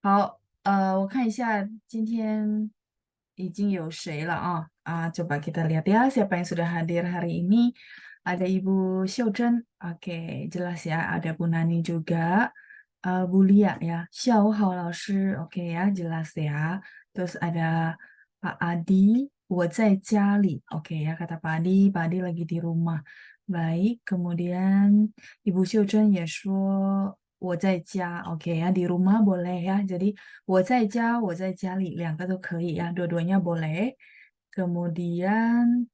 好，我看一下今天已经有谁了啊？Coba kita lihat ya siapa yang sudah hadir hari ini. Ada Ibu Xiaozhen, oke, jelas ya. Ada Bu Nani juga, Bu Lia ya. Xiao Hao 老师, oke ya, jelas ya. Terus ada Pak Adi, 我在家里, oke ya, kata Pak Adi lagi di rumah. Baik, kemudian Ibu Xiaozhen 也说我在家，oke ya di rumah boleh ya. Jadi 我在家，我在家里两个都可以ya, dua-duanya boleh. Kemudian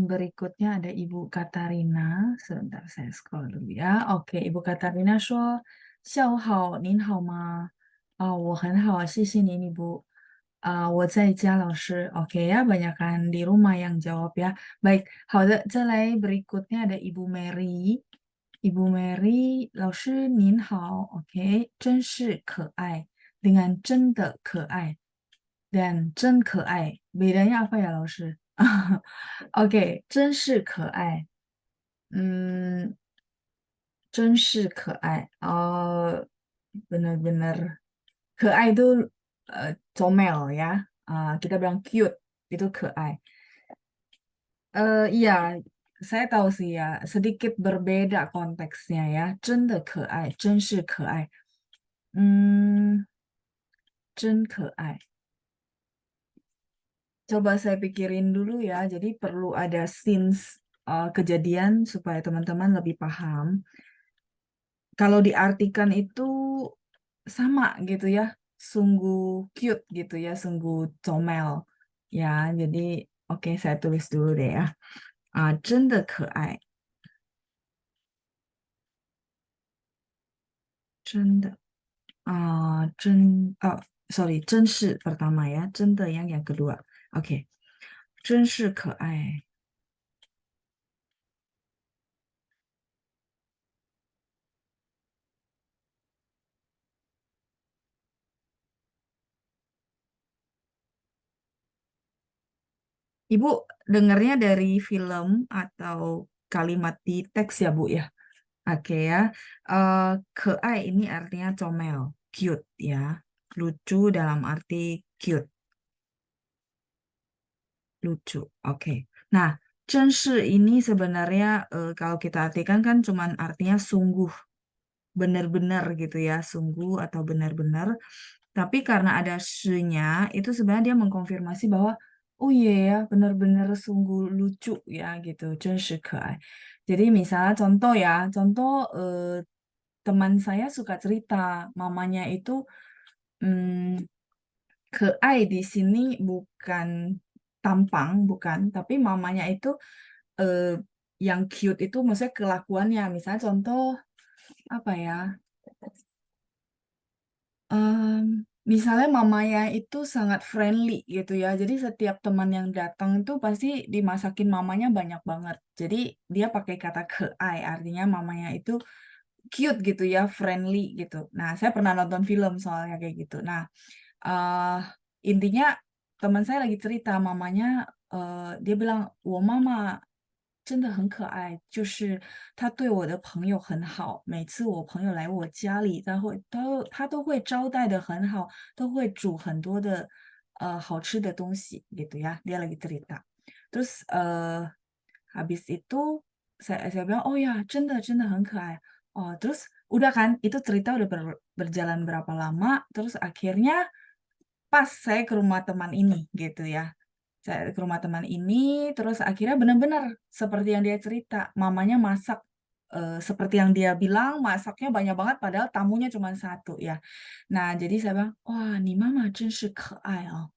berikutnya ada Ibu Katarina. Sebentar saya scroll dulu ya. Oke, Ibu Katarina 说下午好，您好吗？我很好，谢谢您，Ibu. 我在家老师，oke ya, banyakan di rumah yang jawab ya. Baik, 好的，再来 berikutnya ada Ibu Mary. Ibu Mary, 老师您好，OK，真是可爱，dengan 真的可爱dan 真可爱，bedanya apa ya 老师? Oke, 真是可爱，真是可爱，benar-benar 可爱 itu comel ya. Kita bilang cute itu 可爱. Iya, saya tahu sih ya, sedikit berbeda konteksnya ya. 真的可爱，真是可爱. 真可爱. Coba saya pikirin dulu ya. Jadi perlu ada scenes kejadian supaya teman-teman lebih paham. Kalau diartikan itu sama gitu ya, sungguh cute gitu ya, sungguh comel. Ya, jadi oke, saya tulis dulu deh ya. 真的可爱，真的 sorry, 真是 pertama ya, 真的 yang kedua. Oke, 真是可爱. Ibu dengarnya dari film atau kalimat di teks ya, Bu ya? Oke ya. Keai ini artinya comel, cute ya. Lucu dalam arti cute, lucu. Oke. Nah, 真是 ini sebenarnya kalau kita artikan kan cuman artinya sungguh, benar-benar gitu ya, sungguh atau benar-benar. Tapi karena ada sh-nya, itu sebenarnya dia mengkonfirmasi bahwa, oh iya ya, benar-benar sungguh lucu ya gitu, 真是可爱. Jadi misalnya contoh ya, contoh teman saya suka cerita, mamanya itu hmm, keai di sini bukan tampang, bukan, tapi mamanya itu eh, yang cute itu maksudnya kelakuannya. Misalnya contoh apa ya? Misalnya mamanya itu sangat friendly gitu ya. Jadi setiap teman yang datang itu pasti dimasakin mamanya banyak banget. Jadi dia pakai kata keai, artinya mamanya itu cute gitu ya, friendly gitu. Nah, saya pernah nonton film soalnya kayak gitu. Nah, eh intinya teman saya lagi cerita mamanya, dia bilang, 我妈妈真的很可爱，就是她对我的朋友很好，每次我朋友来我家里，她都会招待的很好，都会煮很多的好吃的东西gitu ya. Dia lagi cerita. Terus habis itu saya bilang, oh ya, 真的很可爱. Oh, terus udah kan, itu cerita udah berjalan berapa lama, terus akhirnya pas saya ke rumah teman ini gitu ya. Saya ke rumah teman ini, terus akhirnya benar-benar seperti yang dia cerita, mamanya masak seperti yang dia bilang, masaknya banyak banget padahal tamunya cuma satu ya. Nah, jadi saya bilang, wah, 你妈妈真是可爱哦.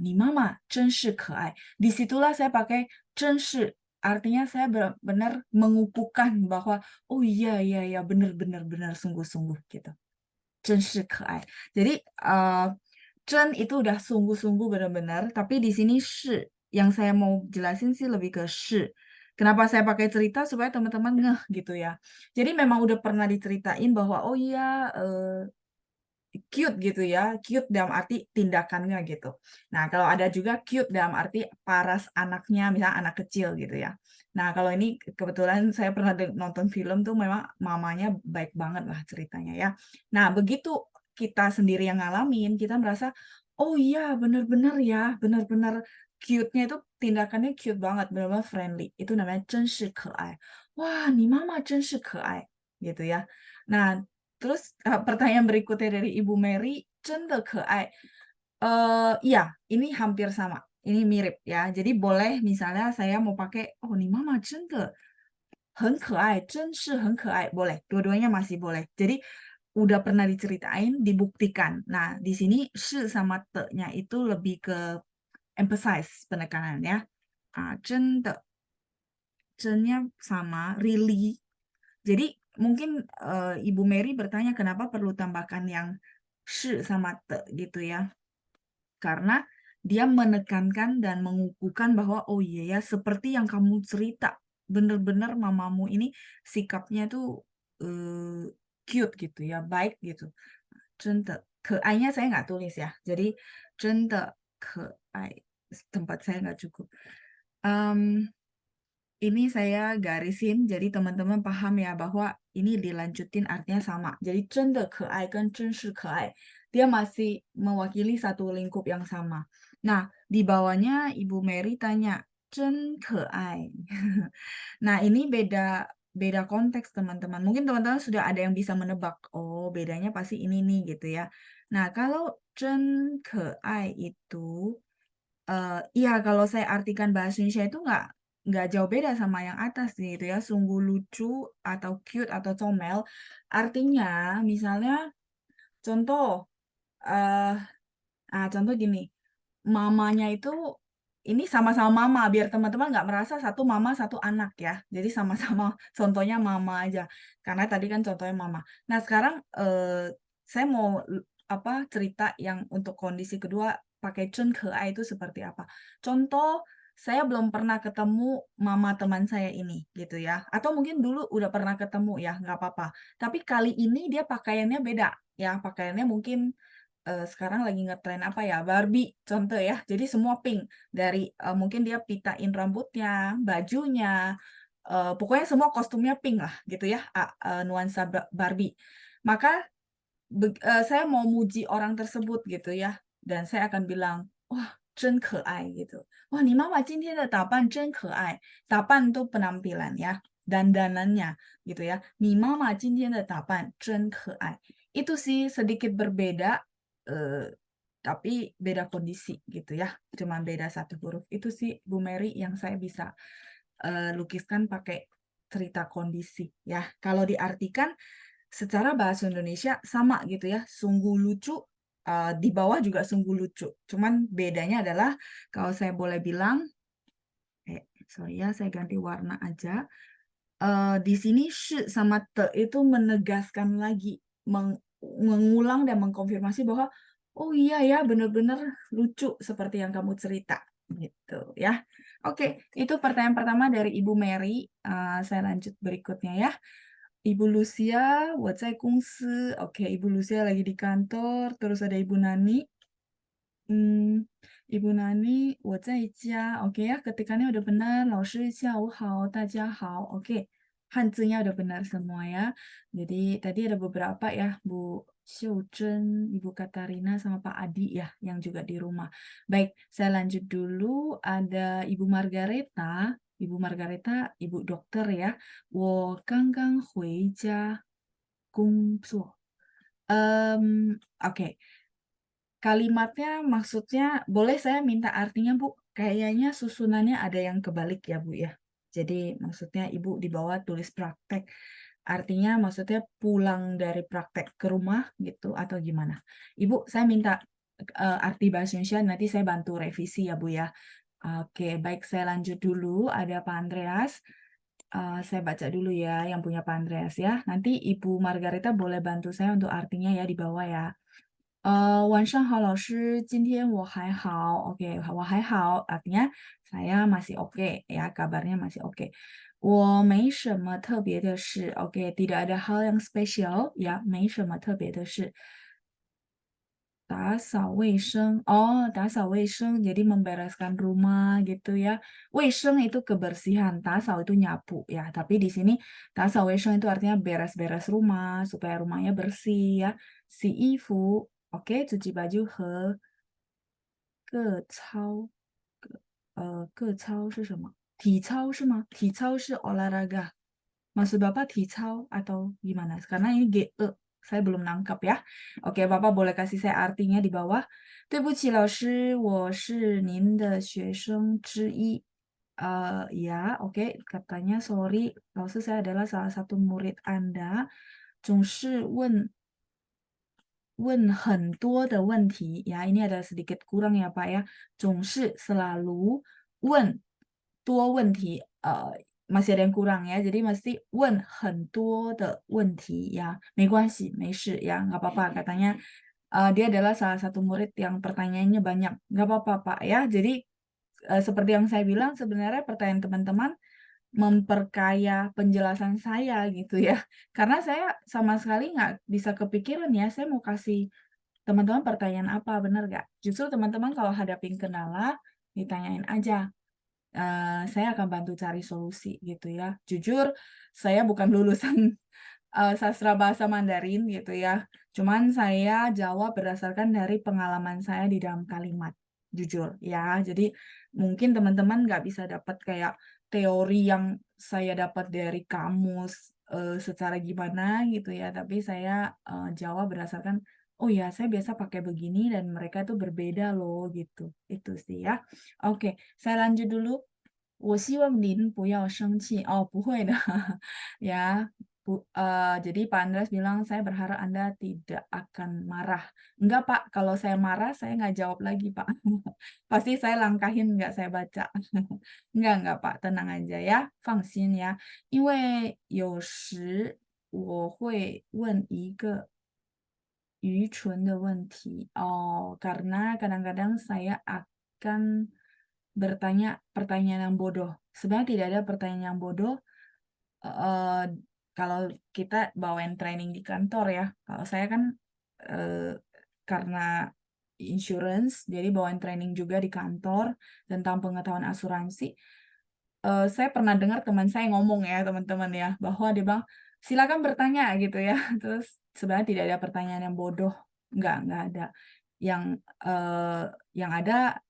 你妈妈真是可爱. Disitulah saya pakai 真是, artinya saya benar-benar mengukuhkan bahwa, oh iya, iya, iya, benar-benar, benar, sungguh-sungguh gitu. 真是可爱. Jadi, 真itu udah sungguh-sungguh benar-benar, tapi di sini shi yang saya mau jelasin sih lebih ke shi. Kenapa saya pakai cerita supaya teman-teman ngeh gitu ya. Jadi memang udah pernah diceritain bahwa oh iya cute gitu ya, cute dalam arti tindakannya gitu. Nah, kalau ada juga cute dalam arti paras anaknya, misalnya anak kecil gitu ya. Nah, kalau ini kebetulan saya pernah nonton film tuh memang mamanya baik banget lah ceritanya ya. Nah, begitu kita sendiri yang ngalamin, kita merasa, "Oh iya, bener-bener ya, bener-bener cute-nya itu tindakannya cute banget, bener-bener friendly." Itu namanya 真是可爱. "Wah, ni mama 真是可爱." Gitu ya. Nah, terus, pertanyaan berikutnya dari Ibu Mary, 真的可爱. Iya, ini hampir sama, ini mirip ya. Jadi boleh misalnya saya mau pakai, "Oh, ni mama 真的很可爱,真是很可爱." Boleh, dua-duanya masih boleh. Jadi udah pernah diceritain, dibuktikan. Nah, di sini shi sama te-nya itu lebih ke emphasize penekanannya. 真的, 真-nya sama, really. Jadi mungkin, Ibu Mary bertanya kenapa perlu tambahkan yang shi sama te gitu ya. Karena dia menekankan dan mengukuhkan bahwa, "Oh iya ya, seperti yang kamu cerita, bener-bener mamamu ini sikapnya tuh, cute gitu ya, baik gitu." 真的, ke-ai-nya saya nggak tulis ya, jadi 真的 ke-ai, tempat saya nggak cukup. Mmm, ini saya garisin, jadi teman-teman paham ya bahwa ini dilanjutin artinya sama. Jadi 真的 ke-ai 跟真是可爱 dia masih mewakili satu lingkup yang sama. Nah, di bawahnya Ibu Mary tanya, 真可爱. Nah, ini beda beda konteks teman-teman. Mungkin teman-teman sudah ada yang bisa menebak, oh bedanya pasti ini nih gitu ya. Nah, kalau 真可爱 itu, iya kalau saya artikan bahasa Indonesia itu nggak jauh beda sama yang atas gitu ya, sungguh lucu atau cute atau comel. Artinya misalnya contoh, eee, contoh gini, mamanya itu ini sama-sama mama, biar teman-teman nggak merasa satu mama, satu anak ya. Jadi sama-sama contohnya mama aja, karena tadi kan contohnya mama. Nah sekarang, saya mau cerita yang untuk kondisi kedua pakai 真可爱 itu seperti apa. Contoh, saya belum pernah ketemu mama teman saya ini, gitu ya, atau mungkin dulu udah pernah ketemu ya, nggak apa-apa. Tapi kali ini dia pakaiannya beda, ya, pakaiannya mungkin sekarang lagi ngetren apa ya, Barbie contoh ya, jadi semua pink dari, mungkin dia pitain rambutnya, bajunya, pokoknya semua kostumnya pink lah gitu ya, nuansa Barbie. Maka saya mau muji orang tersebut gitu ya, dan saya akan bilang, "Wah, 真可爱." gitu. "Wah, ni mama 今天的打扮真可爱." Tapan tuh penampilan ya, dandanannya gitu ya. "你妈妈今天的打扮真可爱." Itu sih sedikit berbeda, eee, tapi beda kondisi gitu ya, cuman beda satu huruf. Itu sih Bu Mary yang saya bisa, lukiskan pakai cerita kondisi ya. Kalau diartikan secara bahasa Indonesia sama gitu ya, sungguh lucu, di bawah juga sungguh lucu. Cuman bedanya adalah kalau saya boleh bilang, sorry ya saya ganti warna aja, di sini shi sama te itu menegaskan lagi, mengulang dan mengkonfirmasi bahwa, "Oh iya ya, bener-bener lucu seperti yang kamu cerita." Gitu ya. Oke, itu pertanyaan pertama dari Ibu Mary, saya lanjut berikutnya ya. Ibu Lucia, 我在公司. Oke, Ibu Lucia lagi di kantor, terus ada Ibu Nani. Ibu Nani, 我在家. Oke ya, ketikannya udah benar. 老师下午好，大家好. Oke, hanzinya udah benar semua ya. Jadi tadi ada beberapa ya, Bu Xiuzhen, Ibu Katarina, sama Pak Adi ya, yang juga di rumah. Baik, saya lanjut dulu. Ada Ibu Margareta. Ibu Margareta, Ibu dokter ya. 我刚刚回家工作. Oke. Kalimatnya maksudnya boleh saya minta artinya, Bu? Kayaknya susunannya ada yang kebalik ya, Bu, ya. Jadi maksudnya Ibu di bawah tulis praktek. Artinya maksudnya pulang dari praktek ke rumah gitu atau gimana? Ibu, saya minta, arti bahasa Indonesia nanti saya bantu revisi ya, Bu, ya. Oke, baik saya lanjut dulu, ada Pak Andreas. Saya baca dulu ya yang punya Pak Andreas ya. Nanti Ibu Margareta boleh bantu saya untuk artinya ya di bawah ya. 晚上好老师，今天我还好. Oke, 我还好 artinya saya masih oke ya, kabarnya masih oke. 我没什么特别的事. Oke, tidak ada hal yang spesial ya, 没什么特别的事.打扫卫生. Oh, 打扫卫生, jadi membereskan rumah gitu ya. 卫生 itu kebersihan, 打扫 itu nyapu ya. Tapi di sini 打扫卫生 itu artinya beres-beres rumah supaya rumahnya bersih ya. 洗衣服, oke, cuci baju, 个操是什么？体操是吗？体操是 olahraga. Maksud Bapak ticau atau gimana? Karena ini GE, saya belum nangkap ya. Oke, Bapak boleh kasih saya artinya di bawah. 对不起，老师，我是您的学生之一。ya, oke, katanya sorry, 老师 saya adalah salah satu murid Anda. 总是问很多的问题 ya, ini ada sedikit kurang ya Pak ya. 总是 selalu 问多问题 masih ada yang kurang ya. Jadi mesti 问很多的问题 ya. 没关系，没事 ya, nggak apa-apa katanya. Dia adalah salah satu murid yang pertanyaannya banyak. Nggak apa-apa Pak ya. Jadi seperti yang saya bilang sebenarnya pertanyaan teman-teman memperkaya penjelasan saya gitu ya. Karena saya sama sekali nggak bisa kepikiran ya, saya mau kasih teman-teman pertanyaan apa, bener nggak? Justru teman-teman kalau hadapin kendala, ditanyain aja. Saya akan bantu cari solusi gitu ya. Jujur, saya bukan lulusan sastra bahasa Mandarin gitu ya. Cuman saya jawab berdasarkan dari pengalaman saya di dalam kalimat, jujur ya. Jadi mungkin teman-teman nggak bisa dapat kayak teori yang saya dapat dari kamus secara gimana gitu ya. Tapi saya jawab berdasarkan, oh ya saya biasa pakai begini dan mereka tuh berbeda loh gitu. Itu sih ya. Oke, saya lanjut dulu. 我希望您不要生气. Oh, 不会的. Ya, jadi Pak Andreas bilang, "Saya berharap Anda tidak akan marah." Enggak, Pak, kalau saya marah, saya nggak jawab lagi, Pak. Pasti saya langkahin, nggak saya baca. Enggak, Pak, tenang aja ya, 放心呀。因为有时我会问一个愚蠢的问题. Oh, karena kadang-kadang saya akan bertanya pertanyaan yang bodoh. Sebenarnya tidak ada pertanyaan yang bodoh, eee, kalau kita bawain training di kantor ya. Kalau saya kan, eee, karena insurance, jadi bawain training juga di kantor tentang pengetahuan asuransi. Saya pernah dengar teman saya ngomong ya, teman-teman ya, bahwa dia bilang, "Silakan bertanya," gitu ya. Terus sebenarnya tidak ada pertanyaan yang bodoh, nggak ada. Yang ada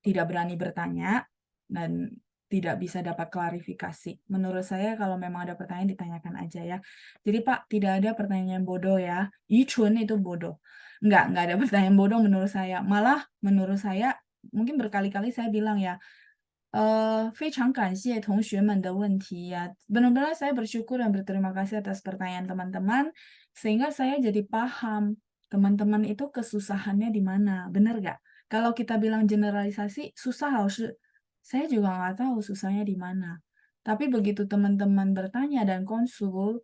tidak berani bertanya dan tidak bisa dapat klarifikasi. Menurut saya kalau memang ada pertanyaan ditanyakan aja ya. Jadi Pak, tidak ada pertanyaan bodoh ya. Yichun itu bodoh. Nggak ada pertanyaan bodoh menurut saya. Malah menurut saya, mungkin berkali-kali saya bilang ya, 非常感谢同学们的问题ya. Benar-benar saya bersyukur dan berterima kasih atas pertanyaan teman-teman, sehingga saya jadi paham teman-teman itu kesusahannya di mana, bener nggak? Kalau kita bilang generalisasi, susah saya juga nggak tahu susahnya di mana. Tapi begitu teman-teman bertanya dan konsul,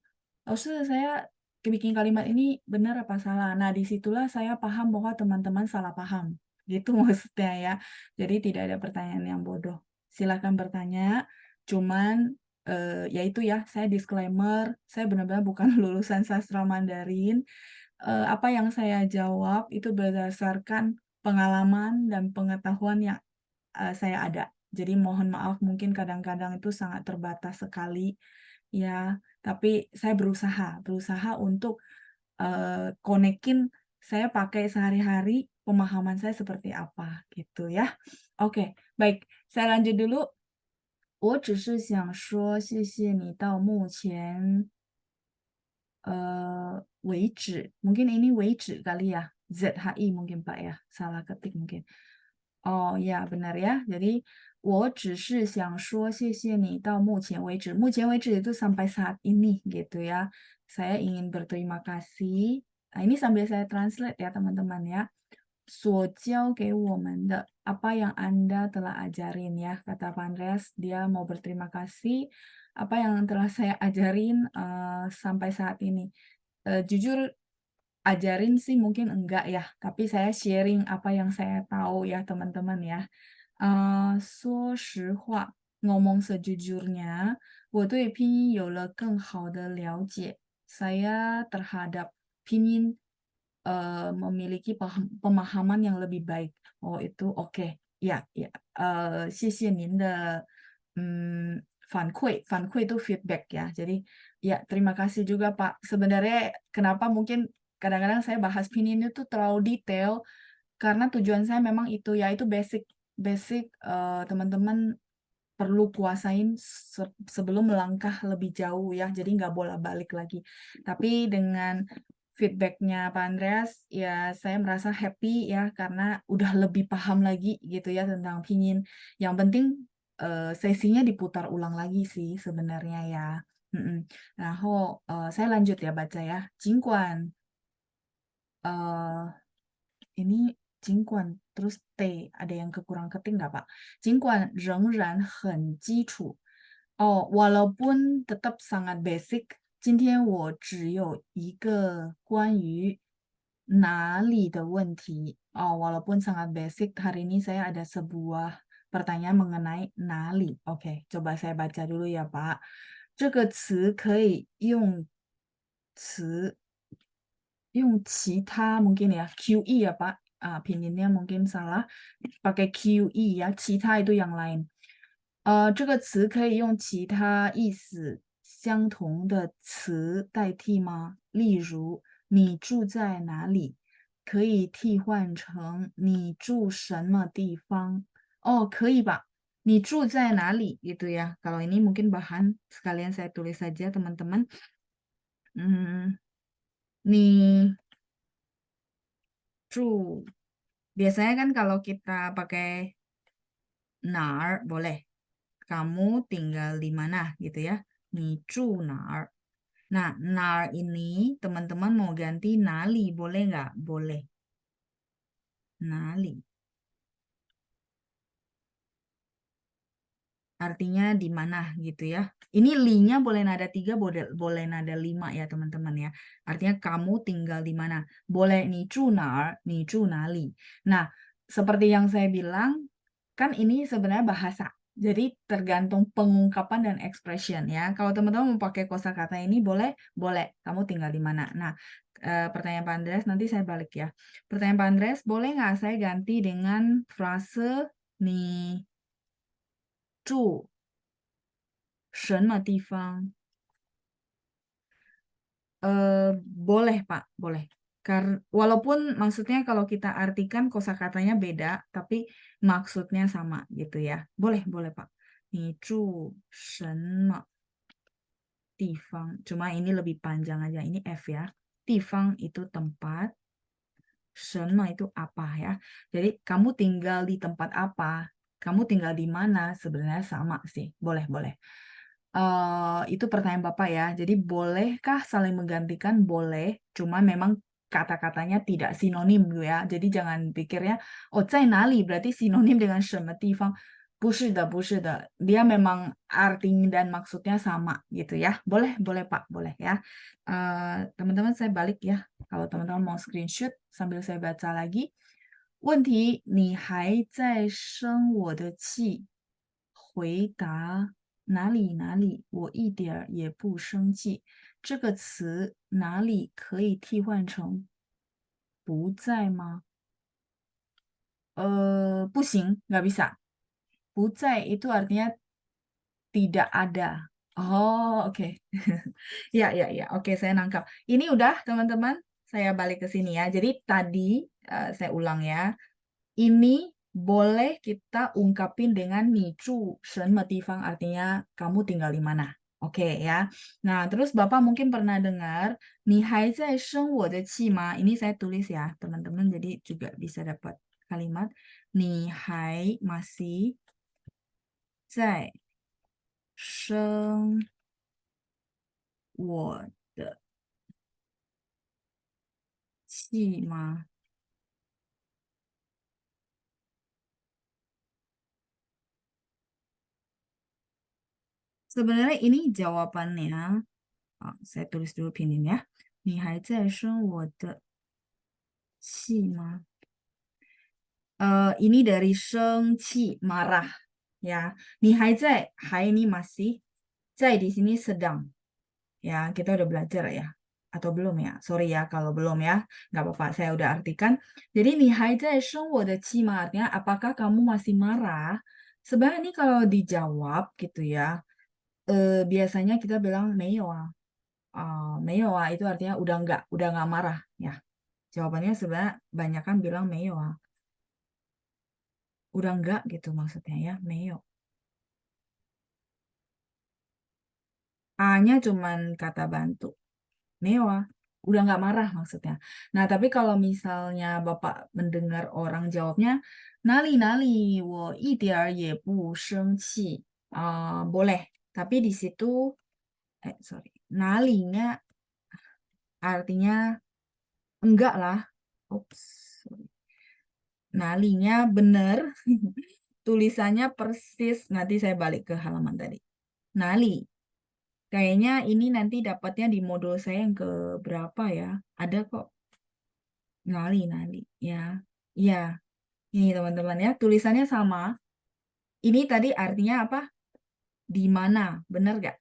saya bikin kalimat ini benar apa salah? Nah, disitulah saya paham bahwa teman-teman salah paham. Gitu maksudnya ya. Jadi tidak ada pertanyaan yang bodoh. Silakan bertanya, cuman, ya itu ya, saya disclaimer, saya benar-benar bukan lulusan sastra Mandarin. Apa yang saya jawab itu berdasarkan pengalaman dan pengetahuan yang, saya ada. Jadi mohon maaf mungkin kadang-kadang itu sangat terbatas sekali, ya, tapi saya berusaha untuk, konekin saya pakai sehari-hari, pemahaman saya seperti apa, gitu ya. Oke, baik, saya lanjut dulu. 我只是想说谢谢你到目前为止. Mungkin ini 为止 kali ya, ZHI mungkin Pak ya, salah ketik mungkin. Oh ya benar ya, jadi 我只是想说谢谢你到目前为止. Mungkin 为止 itu sampai saat ini gitu ya. Saya ingin berterima kasih. Nah, ini sambil saya translate ya teman-teman ya. 所教给我们的, apa yang Anda telah ajarin ya, kata Pak Andreas, dia mau berterima kasih apa yang telah saya ajarin sampai saat ini. Jujur ajarin sih mungkin enggak ya, tapi saya sharing apa yang saya tahu ya teman-teman ya. 说实话, ngomong sejujurnya, 我对拼音有了更好的了解. Saya terhadap pinyin memiliki pemahaman yang lebih baik. Oh, itu oke. Ya, ya. 谢谢您的反馈，反馈itu feedback ya. Jadi ya terima kasih juga Pak. Sebenarnya kenapa mungkin kadang-kadang saya bahas pinyin itu terlalu detail karena tujuan saya memang itu ya itu basic basic teman-teman perlu kuasain sebelum melangkah lebih jauh ya, jadi nggak bolak-balik lagi. Tapi dengan feedbacknya Pak Andreas, ya saya merasa happy ya, karena udah lebih paham lagi gitu ya tentang pinyin. Yang penting, sesinya diputar ulang lagi sih sebenarnya ya, mhm. Saya lanjut ya baca ya. 尽管 ini 尽管 terus T, ada yang kekurang ketik nggak, Pak? 尽管仍然很基础. Oh, walaupun tetap sangat basic, 今天我只有一个关于哪里的问题. Oh, walaupun sangat basic, hari ini saya ada sebuah pertanyaan mengenai 哪里. Oke, coba saya baca dulu ya, Pak. 这个词可以用词用其他 mungkin ya, QE ya Pak, pinginnya mungkin salah, pakai QE ya, 其他 itu yang lain. 这个词可以用其他意思相同的词代替吗？例如，你住在哪里？可以替换成你住什么地方？哦，可以吧？你住在哪里gitu ya. Kalau ini mungkin bahan sekalian saya tulis saja teman-teman. Hmm, 你 biasanya kan kalau kita pakai nar boleh. Kamu tinggal di mana gitu ya. 你住哪儿? Nah, nar ini teman-teman mau ganti nali, boleh nggak? Boleh. Nali. Artinya di mana gitu ya. Ini li-nya boleh nada 3, boleh nada 5 ya teman-teman ya. Artinya kamu tinggal di mana. Boleh ni zu nar, ni zu nali. Nah, seperti yang saya bilang, kan ini sebenarnya bahasa. Jadi tergantung pengungkapan dan expression ya. Kalau teman-teman mau pakai kosakata ini boleh, boleh. Kamu tinggal di mana. Nah, pertanyaan Pak Andreas nanti saya balik ya. Pertanyaan Pak Andreas, boleh nggak saya ganti dengan frase ni 住什么地方? Boleh Pak, boleh. Walaupun maksudnya kalau kita artikan kosakatanya beda, tapi maksudnya sama gitu ya. Boleh, boleh Pak. 你住什么地方? Cuma ini lebih panjang aja. Ini F ya. 地方 itu tempat. 什么 itu apa ya. Jadi kamu tinggal di tempat apa? Kamu tinggal di mana? Sebenarnya sama sih. Boleh, boleh. Itu pertanyaan Bapak ya. Jadi bolehkah saling menggantikan? Boleh, cuma memang kata-katanya tidak sinonim gitu ya. Jadi jangan pikirnya, oh, 在哪里 berarti sinonim dengan 什么地方. 不是的, 不是的. Dia memang arti dan maksudnya sama gitu ya. Boleh, boleh Pak, boleh ya. Teman-teman saya balik ya. Kalau teman-teman mau screenshot sambil saya baca lagi. 问题你还在生我的气？回答哪里哪里，我一点儿也不生气。这个词哪里可以替换成不在吗？不行, nggak bisa. 不在 itu artinya tidak ada. Oh, oke. Ya, ya, ya. Oke, saya nangkap. Ini udah, teman-teman. Saya balik ke sini ya. Jadi tadi, saya ulang ya. Ini boleh kita ungkapin dengan 你住什么地方, artinya kamu tinggal di mana. Oke ya. Nah, terus Bapak mungkin pernah dengar 你还在生我的气吗? Ini saya tulis ya, teman-teman. Jadi juga bisa dapat kalimat 你还 masih 在生我的气吗? Sebenarnya ini jawabannya. Saya tulis dulu pinyin ya. 你还在生我的气吗? Ini dari 生气 marah ya. 你还在 hai ini masih, 在 di sini sedang. Ya, kita udah belajar ya. atau belum ya? Sorry ya kalau belum ya. Nggak apa-apa, saya udah artikan. Jadi ni hai zai sheng wo de qi ma artinya apakah kamu masih marah? Sebenarnya ini kalau dijawab gitu ya, biasanya kita bilang meyo ah. Meyo ah itu artinya udah nggak marah ya. Jawabannya sebenarnya banyak kan bilang meyo ah. Udah enggak gitu maksudnya ya, meyo. A-nya cuman kata bantu. Mewah. Udah nggak marah maksudnya. Nah, tapi kalau misalnya Bapak mendengar orang jawabnya, nali nali, wo idiar ye bu sheng qi. Boleh. Tapi di situ, sorry, nalinya artinya enggak lah. Ups, sorry. Nalinya bener. Tulisannya persis. Nanti saya balik ke halaman tadi. Nali. Kayaknya ini nanti dapatnya di modul saya yang ke berapa ya? Ada kok. Nali, nali. Ya, iya. Ini teman-teman ya, tulisannya sama. Ini tadi artinya apa? Di mana? Benar gak?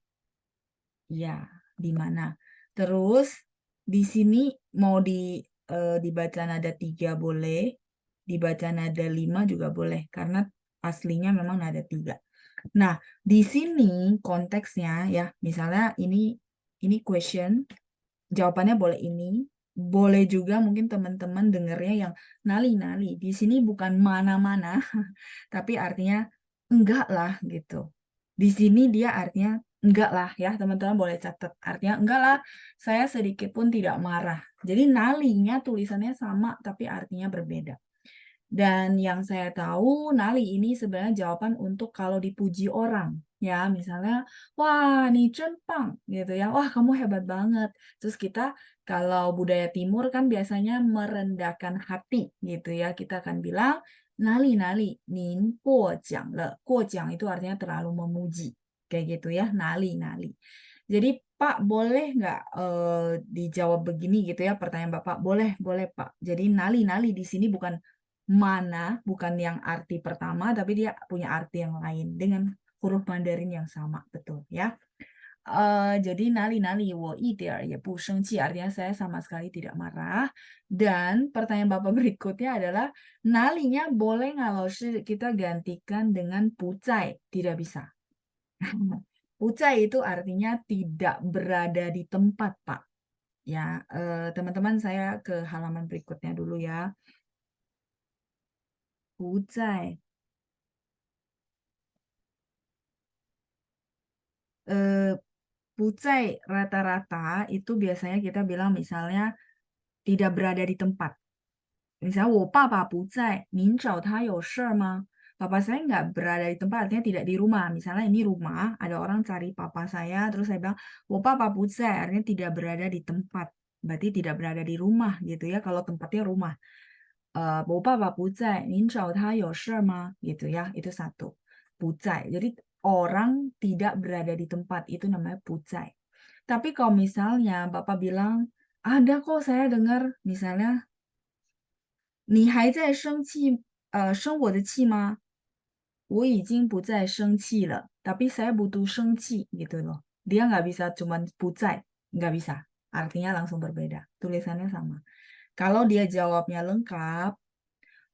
Iya, di mana? Terus di sini mau dibaca nada 3 boleh, dibaca nada 5 juga boleh, karena aslinya memang nada 3. Nah, di sini konteksnya ya, misalnya ini question, jawabannya boleh ini, boleh juga mungkin teman-teman dengarnya yang nali-nali. Di sini bukan mana-mana, tapi artinya enggak lah gitu. Di sini dia artinya enggak lah ya, teman-teman boleh catat. Artinya enggak lah, saya sedikit pun tidak marah. Jadi nalinya tulisannya sama, tapi artinya berbeda. Dan yang saya tahu, nali ini sebenarnya jawaban untuk kalau dipuji orang. Ya, misalnya, wah, ni pang gitu ya. Wah, kamu hebat banget. Terus kita kalau budaya timur kan biasanya merendahkan hati gitu ya. Kita akan bilang, nali, nali, nin guojiang le. Guojiang itu artinya terlalu memuji. Kayak gitu ya, nali, nali. Jadi, Pak, boleh nggak dijawab begini gitu ya pertanyaan Bapak? Boleh, boleh Pak. Jadi nali, nali di sini bukan mana, bukan yang arti pertama, tapi dia punya arti yang lain dengan huruf Mandarin yang sama, betul ya. Jadi nali-nali wo idiar ya bu shengqi artinya saya sama sekali tidak marah. Dan pertanyaan Bapak berikutnya adalah nalinya boleh nggak loh kita gantikan dengan pucai? Tidak bisa. Pucai itu artinya tidak berada di tempat, Pak. Ya, teman-teman saya ke halaman berikutnya dulu ya. Pucai. Pucai rata-rata itu biasanya kita bilang misalnya tidak berada di tempat. Misalnya, 我爸爸不在，您找他有事儿吗? Papa saya nggak berada di tempat, artinya tidak di rumah. Misalnya ini rumah, ada orang cari papa saya, terus saya bilang, 我爸爸不在, artinya tidak berada di tempat. Berarti tidak berada di rumah gitu ya, kalau tempatnya rumah. 我爸爸不在，您找他有事吗? Gitu ya, itu satu. Pucai. Jadi orang tidak berada di tempat, itu namanya pucai. Tapi kalau misalnya Bapak bilang, ada kok saya dengar, misalnya, 你还在生气生我的气吗? 我已经不再生气了. Tapi saya butuh生气gitu loh. Dia nggak bisa cuman pucai, nggak bisa. Artinya langsung berbeda. Tulisannya sama. Kalau dia jawabnya lengkap,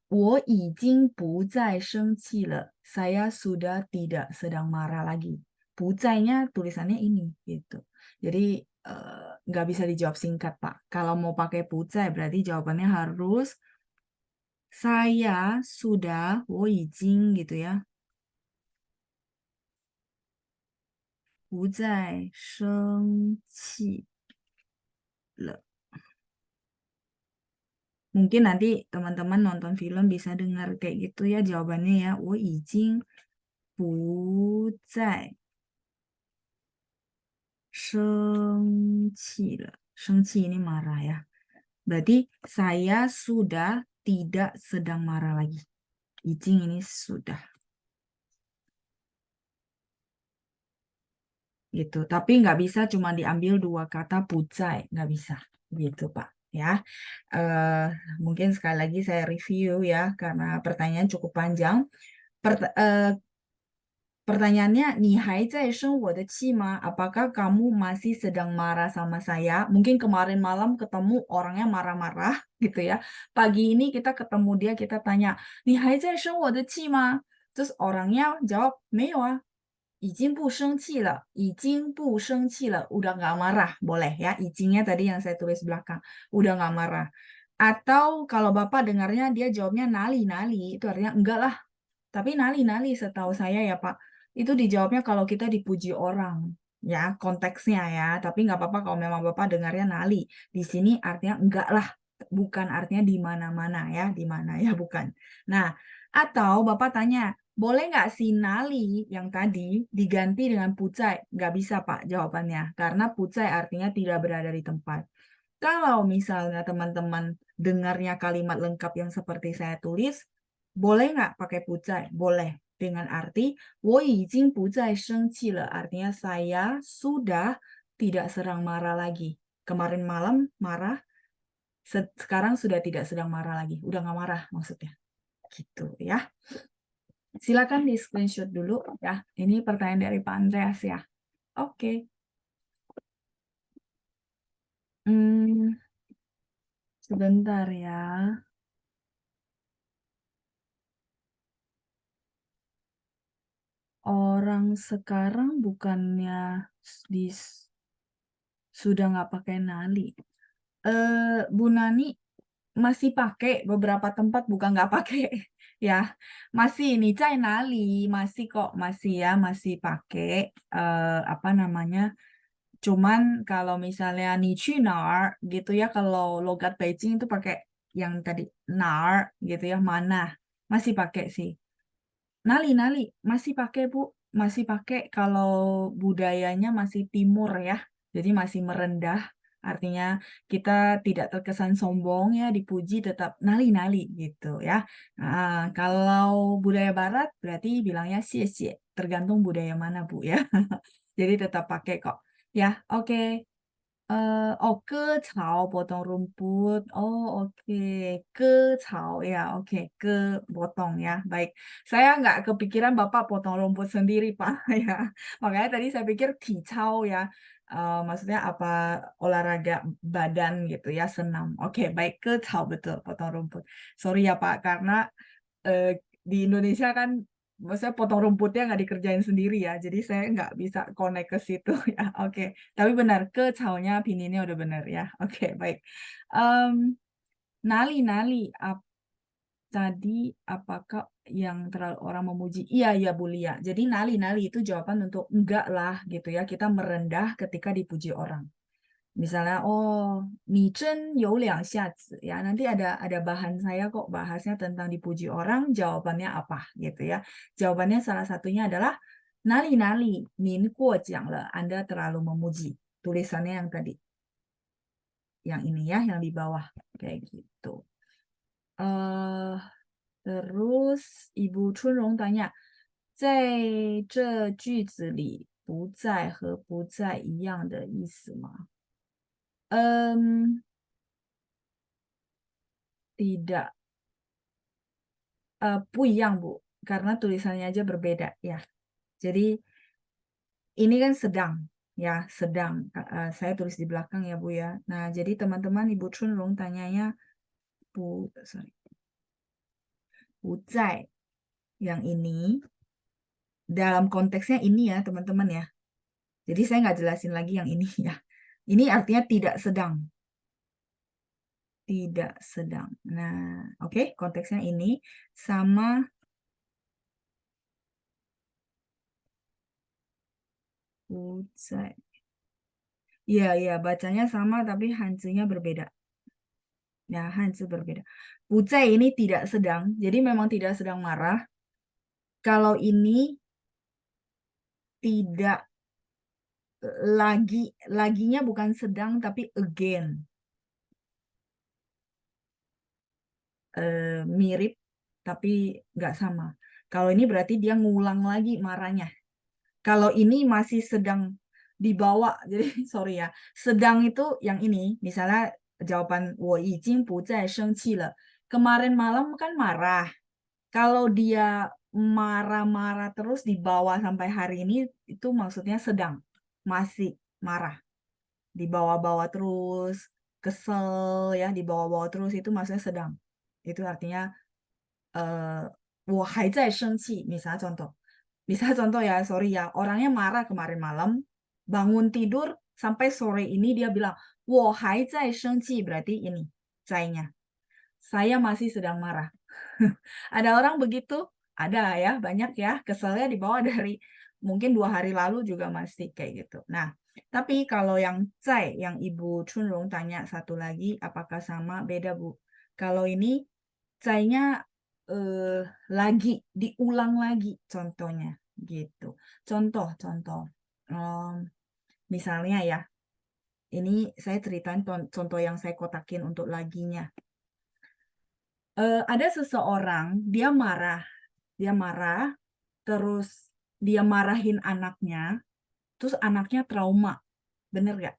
我已经不再生气了. Saya sudah tidak sedang marah lagi. Pucainya tulisannya ini gitu. Jadi nggak bisa dijawab singkat, Pak. Kalau mau pakai pucai berarti jawabannya harus saya sudah, 我已经 gitu ya. 不再生气了. Mungkin nanti teman-teman nonton film bisa dengar kayak gitu ya jawabannya ya. 我已经不再生气了. 生气 ini marah ya. Berarti saya sudah tidak sedang marah lagi. 已经 ini sudah. Gitu. Tapi nggak bisa cuma diambil dua kata pucai. Nggak bisa. Gitu, Pak. Ya, mungkin sekali lagi saya review ya, karena pertanyaan cukup panjang. Pertanyaannya, "你还在生我的气吗? Apakah kamu masih sedang marah sama saya?" Mungkin kemarin malam ketemu orangnya marah-marah gitu ya. Pagi ini kita ketemu dia, kita tanya, "你还在生我的气吗?" Terus orangnya jawab, "没有啊，已经不生气了，已经不生气了." Udah nggak marah, boleh ya. Izingnya tadi yang saya tulis belakang, udah nggak marah. Atau kalau Bapak dengarnya dia jawabnya nali-nali, itu artinya enggak lah. Tapi nali-nali setahu saya ya Pak, itu dijawabnya kalau kita dipuji orang, ya konteksnya ya. Tapi nggak apa-apa kalau memang Bapak dengarnya nali. Di sini artinya enggak lah, bukan artinya di mana-mana ya, di mana ya, bukan. Nah, atau Bapak tanya, boleh nggak si nali yang tadi diganti dengan pucai? Nggak bisa Pak jawabannya, karena pucai artinya tidak berada di tempat. Kalau misalnya teman-teman dengarnya kalimat lengkap yang seperti saya tulis, boleh nggak pakai pucai? Boleh. Dengan arti, 我已经不再生气了. Artinya saya sudah tidak sedang marah lagi. Kemarin malam marah, sekarang sudah tidak sedang marah lagi. Udah nggak marah maksudnya. Gitu ya. Silakan di screenshot dulu ya. Ini pertanyaan dari Pak Andreas ya. Oke. Hmm, sebentar ya. Orang sekarang bukannya di sudah nggak pakai nali. Bu Nani masih pakai, beberapa tempat bukan nggak pakai ya. Masih nih cai nali, masih kok, masih ya, masih pakai apa namanya? Cuman kalau misalnya ni去哪儿 gitu ya, kalau logat Beijing itu pakai yang tadi 哪儿 gitu ya, mana. Masih pakai sih. Nali-nali, masih pakai Bu, masih pakai kalau budayanya masih timur ya, jadi masih merendah, artinya kita tidak terkesan sombong ya, dipuji tetap nali-nali gitu ya. Kalau budaya barat berarti bilangnya xie, tergantung budaya mana Bu ya. Jadi tetap pakai kok. Ya, oke. Oh, kecau potong rumput. Oh, oke. Kecau ya, oke. Potong ya, baik. Saya nggak kepikiran Bapak potong rumput sendiri, Pak, ya. Makanya tadi saya pikir kicau ya, maksudnya apa, olahraga badan gitu ya, senam. Oke, baik, kecau betul, potong rumput. Sorry ya, Pak, karena di Indonesia kan maksudnya potong rumputnya nggak dikerjain sendiri ya, jadi saya nggak bisa connect ke situ ya, oke. Tapi benar, kecaunya pininnya udah benar ya, oke baik. Nali-nali, tadi apakah yang terlalu orang memuji? Iya ya Bu Lia, jadi nali-nali itu jawaban untuk enggak lah gitu ya, kita merendah ketika dipuji orang. Misalnya, oh, 你真有两下子 ya. Nanti ada bahan saya kok bahasnya tentang dipuji orang, jawabannya apa gitu ya. Jawabannya salah satunya adalah nali-nali, 您过奖了, Anda terlalu memuji. Tulisannya yang tadi, yang ini ya, yang di bawah kayak gitu. Terus Ibu Chunrong tanya, 在这句子里不在和不在一样的意思吗？tidak, 不一样 Bu, karena tulisannya aja berbeda ya. Jadi ini kan sedang ya, sedang. Saya tulis di belakang ya Bu ya. Nah, jadi teman-teman Ibu Chunrong tanyanya sorry, 不在 yang ini dalam konteksnya ini ya teman-teman ya. Jadi saya nggak jelasin lagi yang ini ya. Ini artinya tidak sedang. Tidak sedang. Nah, oke, konteksnya ini sama 不在. Iya, iya, bacanya sama tapi hanzinya berbeda. Ya, hanzi berbeda. Pucai ini tidak sedang, jadi memang tidak sedang marah. Kalau ini tidak laginya bukan sedang tapi again. Mirip tapi nggak sama. Kalau ini berarti dia ngulang lagi marahnya. Kalau ini masih sedang dibawa, jadi sorry ya, sedang itu yang ini, misalnya jawaban 我已经不再生气了. Kemarin malam kan marah. Kalau dia marah-marah terus di bawah sampai hari ini itu maksudnya sedang, masih marah. Dibawa-bawa terus, kesel ya, dibawa-bawa terus itu maksudnya sedang. Itu artinya, 我还在生气, misalnya contoh. Misalnya contoh ya, sorry ya, orangnya marah kemarin malam, bangun tidur sampai sore ini dia bilang, 我还在生气, berarti ini, zainya. Saya masih sedang marah. Ada orang begitu? Ada ya, banyak ya. Keselnya dibawa dari mungkin 2 hari lalu juga masih kayak gitu. Nah, tapi kalau yang zai, yang Ibu Chunrong tanya satu lagi, apakah sama? Beda, Bu. Kalau ini zainya lagi, diulang lagi contohnya gitu. Contoh. Em, misalnya ya, ini saya ceritain contoh yang saya kotakin untuk laginya. Ada seseorang, dia marah, terus dia marahin anaknya, terus anaknya trauma, bener nggak?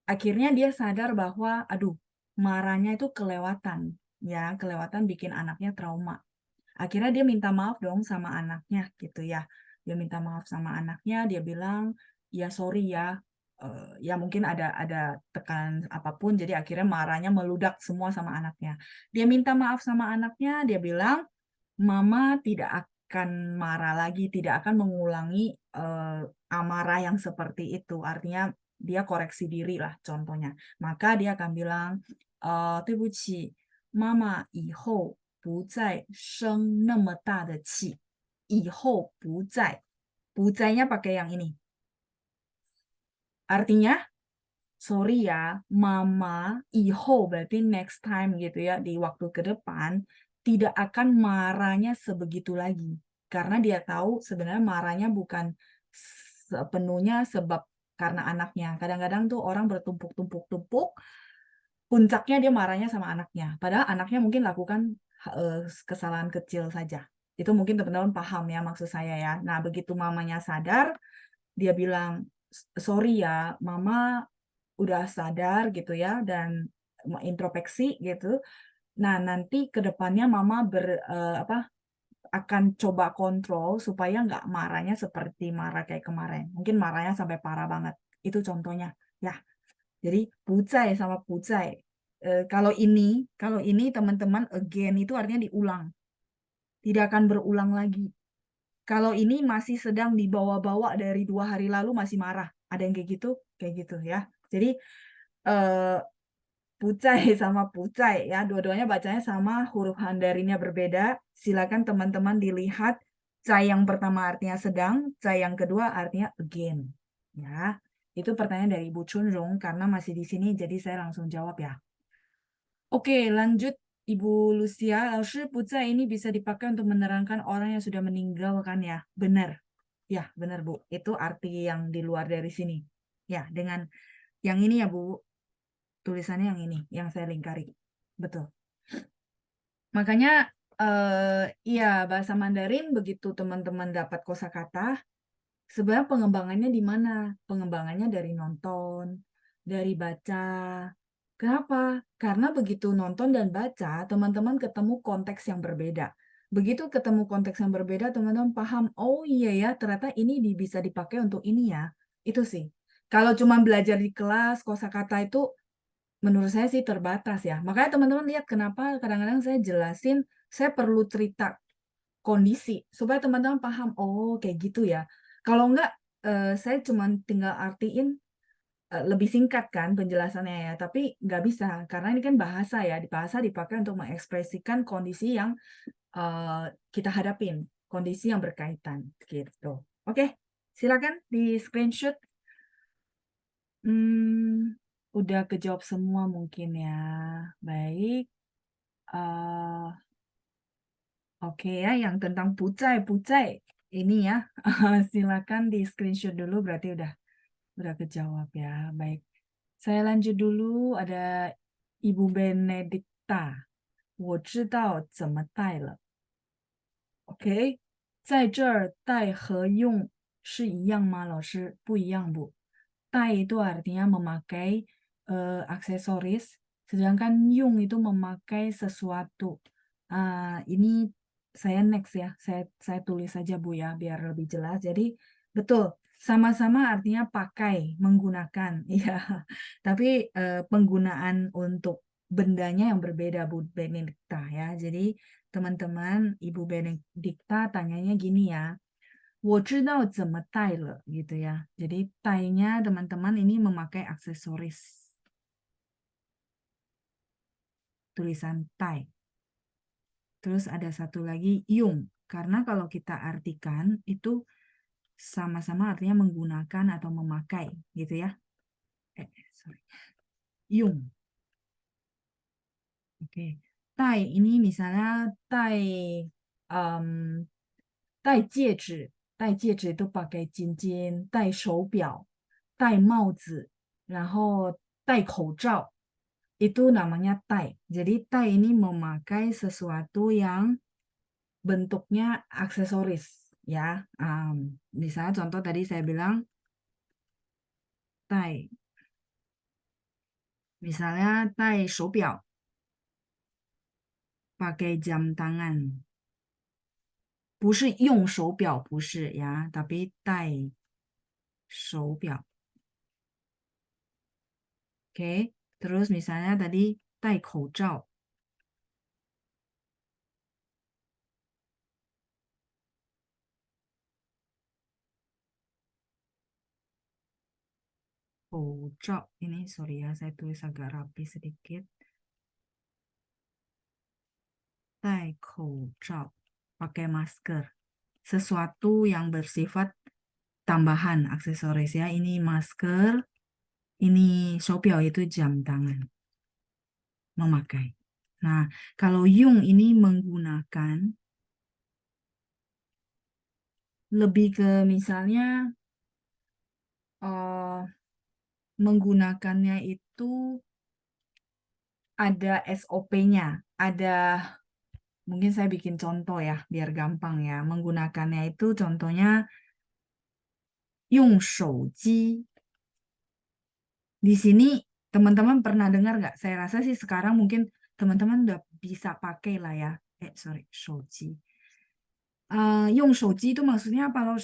Akhirnya dia sadar bahwa, aduh, marahnya itu kelewatan, ya, kelewatan bikin anaknya trauma. Akhirnya dia minta maaf dong sama anaknya, gitu ya. Dia minta maaf sama anaknya, dia bilang, ya sorry ya, ya mungkin ada tekanan apapun, jadi akhirnya marahnya meludak semua sama anaknya. Dia minta maaf sama anaknya, dia bilang, Mama tidak akan marah lagi, tidak akan mengulangi amarah yang seperti itu. Artinya dia koreksi diri lah contohnya. Maka dia akan bilang, 对不起，妈妈以后不再生那么大的气。以后不再，不再nya pakai yang ini. Artinya, sorry ya, mama, iho berarti next time gitu ya, di waktu ke depan, tidak akan marahnya sebegitu lagi. Karena dia tahu sebenarnya marahnya bukan sepenuhnya sebab karena anaknya. Kadang-kadang tuh orang bertumpuk-tumpuk-tumpuk, puncaknya dia marahnya sama anaknya. Padahal anaknya mungkin lakukan kesalahan kecil saja. Itu mungkin teman-teman paham ya maksud saya ya. Nah, begitu mamanya sadar, dia bilang, sorry ya, mama udah sadar gitu ya dan introspeksi gitu. Nah, nanti ke depannya mama akan coba kontrol supaya nggak marahnya seperti marah kayak kemarin. Mungkin marahnya sampai parah banget. Itu contohnya. Ya, jadi pucai sama pucai. Kalau ini teman-teman again itu artinya diulang. Tidak akan berulang lagi. Kalau ini masih sedang dibawa-bawa dari 2 hari lalu masih marah. Ada yang kayak gitu ya. Jadi eh, pucai sama pucai ya, dua-duanya bacanya sama, huruf Mandarinnya berbeda. Silakan teman-teman dilihat. Cai yang pertama artinya sedang, cai yang kedua artinya again. Ya, itu pertanyaan dari Ibu Chunrong karena masih di sini, jadi saya langsung jawab ya. Oke, lanjut Ibu Lucia. Laoshi pucai ini bisa dipakai untuk menerangkan orang yang sudah meninggal kan ya? Benar. Ya, benar Bu. Itu arti yang di luar dari sini. Ya, dengan yang ini ya Bu. Tulisannya yang ini, yang saya lingkari. Betul. Makanya, iya, bahasa Mandarin begitu teman-teman dapat kosakata, sebenarnya pengembangannya di mana? Pengembangannya dari nonton, dari baca. Kenapa? Karena begitu nonton dan baca, teman-teman ketemu konteks yang berbeda. Begitu ketemu konteks yang berbeda, teman-teman paham, oh iya ya, ternyata ini bisa dipakai untuk ini ya. Itu sih. Kalau cuma belajar di kelas, kosakata itu menurut saya sih terbatas ya. Makanya teman-teman lihat kenapa kadang-kadang saya jelasin, saya perlu cerita kondisi supaya teman-teman paham, oh kayak gitu ya. Kalau enggak, saya cuma tinggal artiin lebih singkat kan penjelasannya ya, tapi nggak bisa karena ini kan bahasa ya. Di bahasa dipakai untuk mengekspresikan kondisi yang kita hadapin, kondisi yang berkaitan gitu. Oke, silakan di screenshot. Udah kejawab semua mungkin ya. Baik. eh oke ya, yang tentang pucai ini ya. Silakan di screenshot dulu berarti udah kejawab ya. Baik. Saya lanjut dulu ada Ibu Benedikta. 我知道怎么带了。OK，在这儿带和用是一样吗？老师，不一样不？带 itu artinya memakai aksesoris, sedangkan yung itu memakai sesuatu. Ini saya next ya. Saya tulis saja Bu ya biar lebih jelas. Jadi betul, sama-sama artinya pakai, menggunakan. Iya. Tapi penggunaan untuk bendanya yang berbeda Bu Benedikta ya. Jadi teman-teman, Ibu Benedikta tanyanya gini ya. 我知道怎么戴了gitu ya. Jadi tainya teman-teman ini memakai aksesoris. Tulisan tai. Terus ada satu lagi yung. Karena kalau kita artikan itu sama-sama artinya menggunakan atau memakai gitu ya. Sorry. Yung. Oke. Tai ini misalnya tai um, 戴戒指，戴戒指都 pakai cincin，戴手表，戴帽子，然后戴口罩，itu namanya tai. Jadi tai ini memakai sesuatu yang bentuknya aksesoris, ya. Misalnya contoh tadi saya bilang tai, misalnya tai 手表, pakai jam tangan. 不是用手表，不是呀，tapi 戴手表。Oke, terus misalnya tadi 戴口罩，口罩ini sorry ya, saya tulis agak rapi sedikit. 戴口罩, pakai masker. Sesuatu yang bersifat tambahan aksesoris ya. Ini masker, ini 手表 itu jam tangan. Memakai. Nah, kalau yung ini menggunakan, lebih ke misalnya menggunakannya itu ada SOP-nya, ada mungkin saya bikin contoh ya biar gampang ya. Menggunakannya itu contohnya 用手机. Di sini teman-teman pernah dengar nggak? Saya rasa sih sekarang mungkin teman-teman udah bisa pakai lah ya. Sorry, 手机. 用手机 itu maksudnya apa? Kalau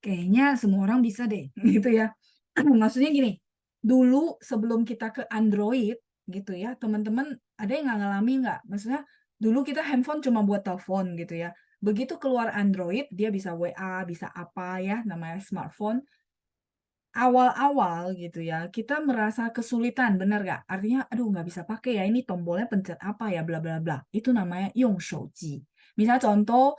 kayaknya semua orang bisa deh, gitu ya. Maksudnya gini, dulu sebelum kita ke Android, gitu ya, teman-teman ada yang nggak ngalami nggak? Maksudnya dulu kita handphone cuma buat telepon gitu ya. Begitu keluar Android, dia bisa WA, bisa apa ya, namanya smartphone. Awal-awal gitu ya, kita merasa kesulitan, benar nggak? Artinya, aduh nggak bisa pakai ya, ini tombolnya pencet apa ya, bla bla bla. Itu namanya 用手机. Misal contoh,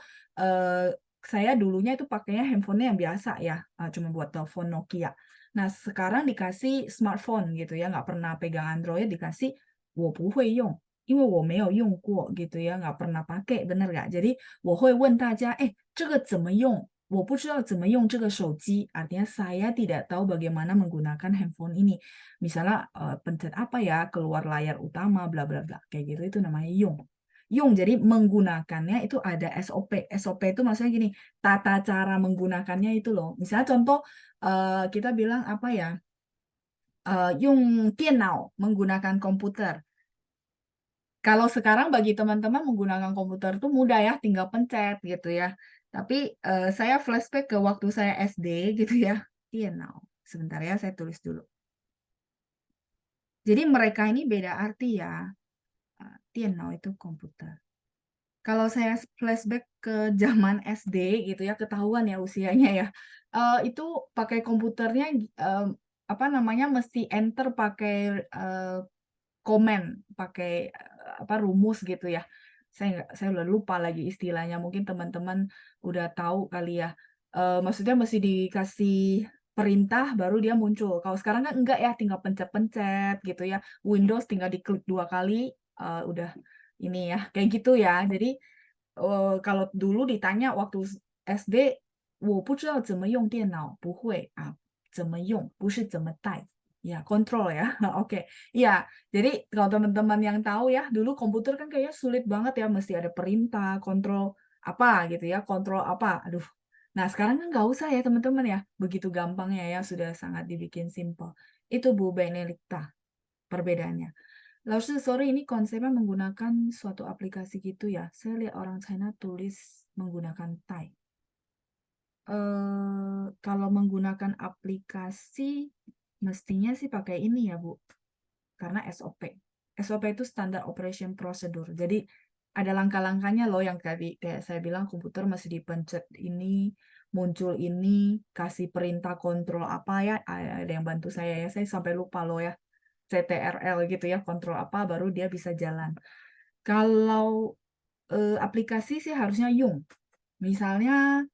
saya dulunya itu pakainya handphonenya yang biasa ya, cuma buat telepon Nokia. Nah, sekarang dikasih smartphone gitu ya, nggak pernah pegang Android, dikasih 我不会用，因为我没有用过 gitu ya, nggak pernah pakai, benar nggak? Jadi, 我会问大家，这个怎么用？我不知道怎么用这个手机, artinya saya tidak tahu bagaimana menggunakan handphone ini. Misalnya pencet apa ya, keluar layar utama, bla bla bla, kayak gitu itu namanya yung. Yung jadi menggunakannya itu ada SOP. SOP itu maksudnya gini, tata cara menggunakannya itu loh. Misalnya contoh kita bilang apa ya, yung 电脑 menggunakan komputer. Kalau sekarang bagi teman-teman menggunakan komputer itu mudah ya, tinggal pencet gitu ya. Tapi saya flashback ke waktu saya SD gitu ya. Iya, now. Sebentar ya, saya tulis dulu. Jadi mereka ini beda arti ya. Now itu komputer. Kalau saya flashback ke zaman SD gitu ya, ketahuan ya usianya ya. Itu pakai komputernya apa namanya mesti enter pakai komen, pakai apa rumus gitu ya. Saya udah lupa lagi istilahnya. Mungkin teman-teman udah tahu kali ya. Maksudnya mesti dikasih perintah baru dia muncul. Kalau sekarang kan enggak ya, tinggal pencet-pencet gitu ya. Windows tinggal diklik 2 kali, udah ini ya, kayak gitu ya. Jadi kalau dulu ditanya waktu SD, 我不知道怎么用电脑，不会啊，怎么用，不是怎么带。Ya, kontrol ya. Oke. Iya, jadi kalau teman-teman yang tahu ya, dulu komputer kan kayaknya sulit banget ya, mesti ada perintah, kontrol apa gitu ya, kontrol apa. Aduh. Nah, sekarang kan nggak usah ya teman-teman ya, begitu gampangnya ya, sudah sangat dibikin simple. Itu Bu Benedikta perbedaannya. Lalu sorry ini konsepnya menggunakan suatu aplikasi gitu ya. Saya lihat orang China tulis menggunakan Tai. Kalau menggunakan aplikasi, mestinya sih pakai ini ya, Bu. Karena SOP. SOP itu Standard Operation Procedure. Jadi ada langkah-langkahnya loh yang tadi kayak saya bilang komputer masih dipencet ini, muncul ini, kasih perintah kontrol apa ya. Ada yang bantu saya ya. Saya sampai lupa loh ya. CTRL gitu ya, kontrol apa baru dia bisa jalan. Kalau aplikasi sih harusnya Yung. Misalnya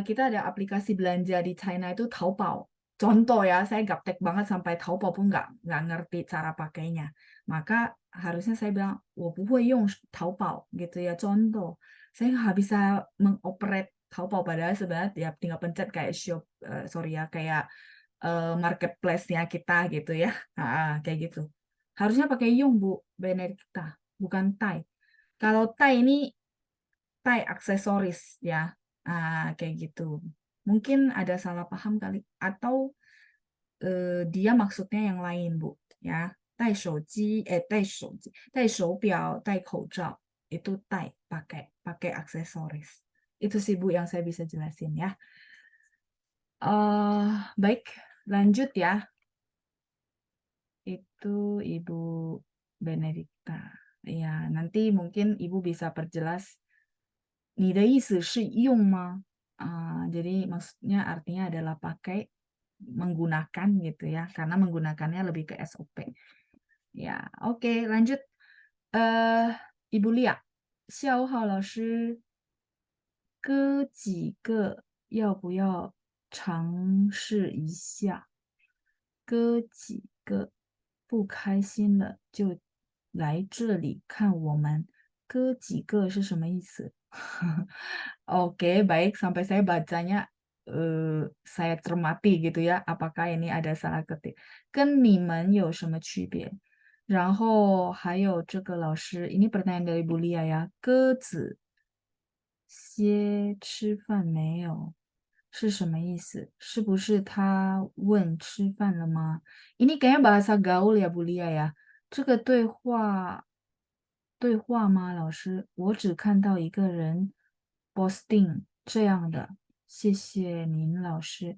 kita ada aplikasi belanja di China itu Taobao. Contoh ya, saya gaptek banget sampai Taobao pun nggak ngerti cara pakainya. Maka harusnya saya bilang, 我不会用 Taobao gitu ya. Contoh, saya nggak bisa mengoperate Taobao padahal sebenarnya ya tinggal pencet kayak shop, sorry ya, kayak marketplace-nya kita gitu ya. Kayak gitu. Harusnya pakai Yung, Bu Benedikta, bukan Tai. Kalau Tai ini Tai aksesoris ya. Kayak gitu. Mungkin ada salah paham kali atau dia maksudnya yang lain, Bu, ya. 戴手机，戴手表，戴口罩 itu 戴 pakai aksesoris. Itu sih Bu yang saya bisa jelasin ya. Baik, lanjut ya. Itu Ibu Benedikta. Ya, nanti mungkin Ibu bisa perjelas 你的意思是用吗? Jadi maksudnya artinya adalah pakai menggunakan gitu ya, karena menggunakannya lebih ke SOP. Ya, oke, lanjut. Ibu Lia, 下午好，老师，哥几个要不要尝试一下？哥几个不开心了就来这里看我们。哥几个是什么意思？Oke, baik. Sampai saya bacanya saya cermati gitu ya. Apakah ini ada salah ketik? 跟你们有什么区别？然后还有这个老师，ini pertanyaan dari Bu Lia ya. 鸽子些吃饭没有？是什么意思？是不是他问吃饭了吗？Ini kayaknya bahasa gaul ya Bu Lia ya. 这个对话吗，老师？我只看到一个人 posting 这样的，谢谢您老师。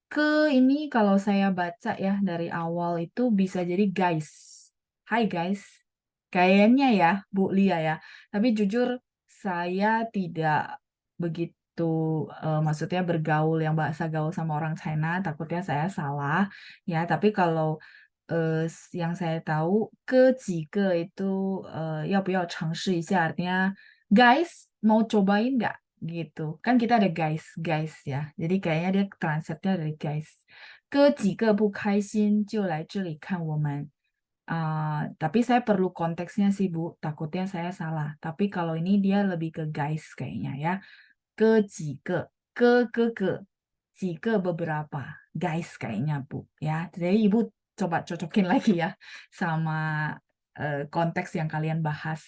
Ke ini kalau saya baca ya dari awal itu bisa jadi guys. Hai guys. Kayaknya ya Bu Lia ya. Tapi jujur saya tidak begitu maksudnya bergaul yang bahasa gaul sama orang China, takutnya saya salah ya. Tapi kalau yang saya tahu ke jika itu ya 要不要尝试一下 artinya guys mau cobain nggak gitu kan kita ada guys guys ya jadi kayaknya dia translate-nya dari guys ke jika 不开心就来这里看我们 tapi saya perlu konteksnya sih Bu takutnya saya salah tapi kalau ini dia lebih ke guys kayaknya ya ke jika ke jika beberapa guys kayaknya Bu ya jadi Ibu coba cocokin lagi ya sama konteks yang kalian bahas.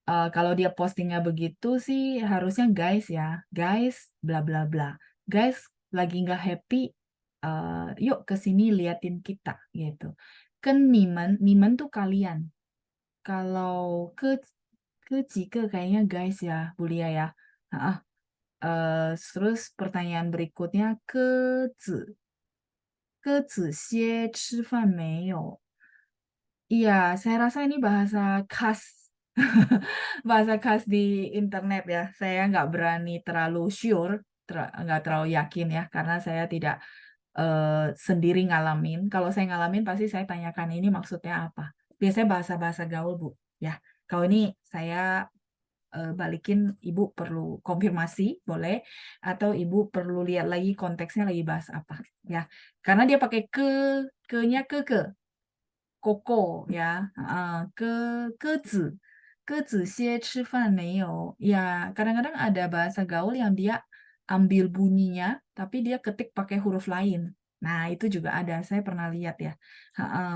Kalau dia postingnya begitu sih harusnya guys ya, guys bla bla bla. Guys lagi nggak happy, yuk ke sini liatin kita gitu. Kan nimen tuh kalian. Kalau ke jika kayaknya guys ya, Bulia ya. Terus pertanyaan berikutnya ke 鸽子些吃饭没有? Iya, saya rasa ini bahasa khas, bahasa khas di internet ya. Saya nggak berani terlalu sure, nggak terlalu yakin ya, karena saya tidak sendiri ngalamin. Kalau saya ngalamin, pasti saya tanyakan ini maksudnya apa. Biasanya bahasa-bahasa gaul, Bu. Ya, kalau ini saya balikin, Ibu perlu konfirmasi, boleh, atau Ibu perlu lihat lagi konteksnya lagi bahas apa, ya. Karena dia pakai ke-nya ke. Koko ya, ke 鸽子些吃饭没有? Ya, kadang-kadang ada bahasa gaul yang dia ambil bunyinya, tapi dia ketik pakai huruf lain. Nah, itu juga ada. Saya pernah lihat ya,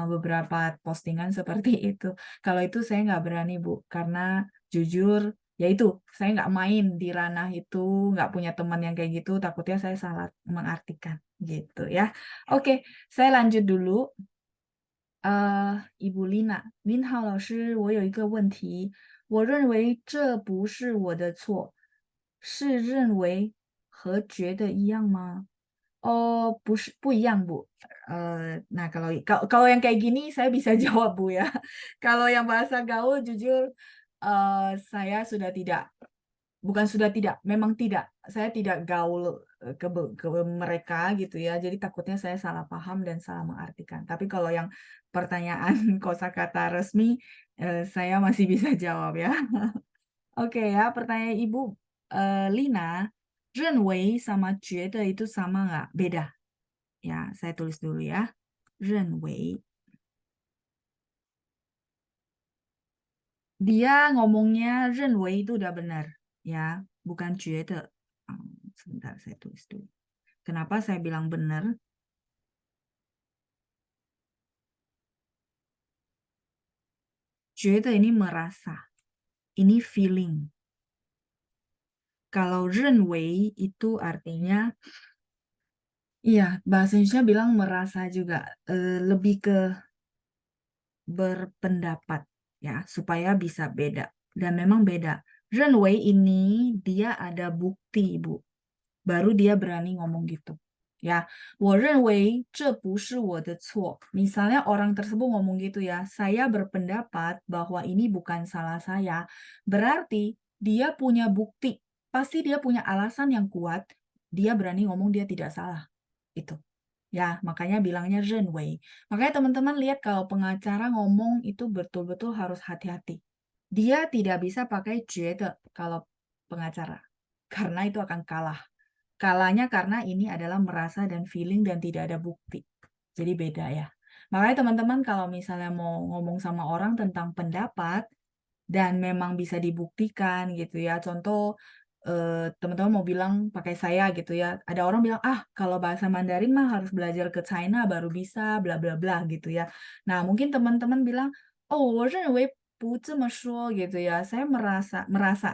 beberapa postingan seperti itu. Kalau itu saya nggak berani, Bu, karena jujur, ya itu, saya nggak main di ranah itu, nggak punya teman yang kayak gitu, takutnya saya salah mengartikan gitu ya. Oke, saya lanjut dulu. Ibu Lina，您好，老师，我有一个问题，我认为这不是我的错，是认为和觉得一样吗？Oh, bu yang Bu. Nah kalau yang kayak gini saya bisa jawab Bu ya. Kalau yang bahasa gaul jujur saya sudah tidak, bukan sudah tidak, memang tidak. Saya tidak gaul ke mereka gitu ya. Jadi takutnya saya salah paham dan salah mengartikan. Tapi kalau yang pertanyaan kosakata resmi saya masih bisa jawab ya. Oke ya, pertanyaan Ibu Lina, 认为 sama 觉得 itu sama nggak? Beda. Ya, saya tulis dulu ya. 认为 dia ngomongnya 认为 itu udah benar ya, bukan 觉得. Sebentar saya tulis dulu. Kenapa saya bilang benar? 觉得 ini merasa, ini feeling. Kalau 认为 itu artinya, iya bahasa Indonesia bilang merasa juga, lebih ke berpendapat ya supaya bisa beda dan memang beda. 认为 ini dia ada bukti Bu, baru dia berani ngomong gitu ya. 我认为这不是我的错. Misalnya orang tersebut ngomong gitu ya, saya berpendapat bahwa ini bukan salah saya, berarti dia punya bukti, pasti dia punya alasan yang kuat, dia berani ngomong dia tidak salah itu. Ya, makanya bilangnya 认为. Makanya teman-teman lihat kalau pengacara ngomong itu betul-betul harus hati-hati. Dia tidak bisa pakai 觉得 kalau pengacara. Karena itu akan kalah. Kalahnya karena ini adalah merasa dan feeling dan tidak ada bukti. Jadi beda ya. Makanya teman-teman kalau misalnya mau ngomong sama orang tentang pendapat, dan memang bisa dibuktikan gitu ya. Contoh, teman-teman mau bilang pakai saya gitu ya. Ada orang bilang, ah kalau bahasa Mandarin mah harus belajar ke China baru bisa, bla bla bla gitu ya. Nah mungkin teman-teman bilang, oh, 我认为不这么说 gitu ya. Saya merasa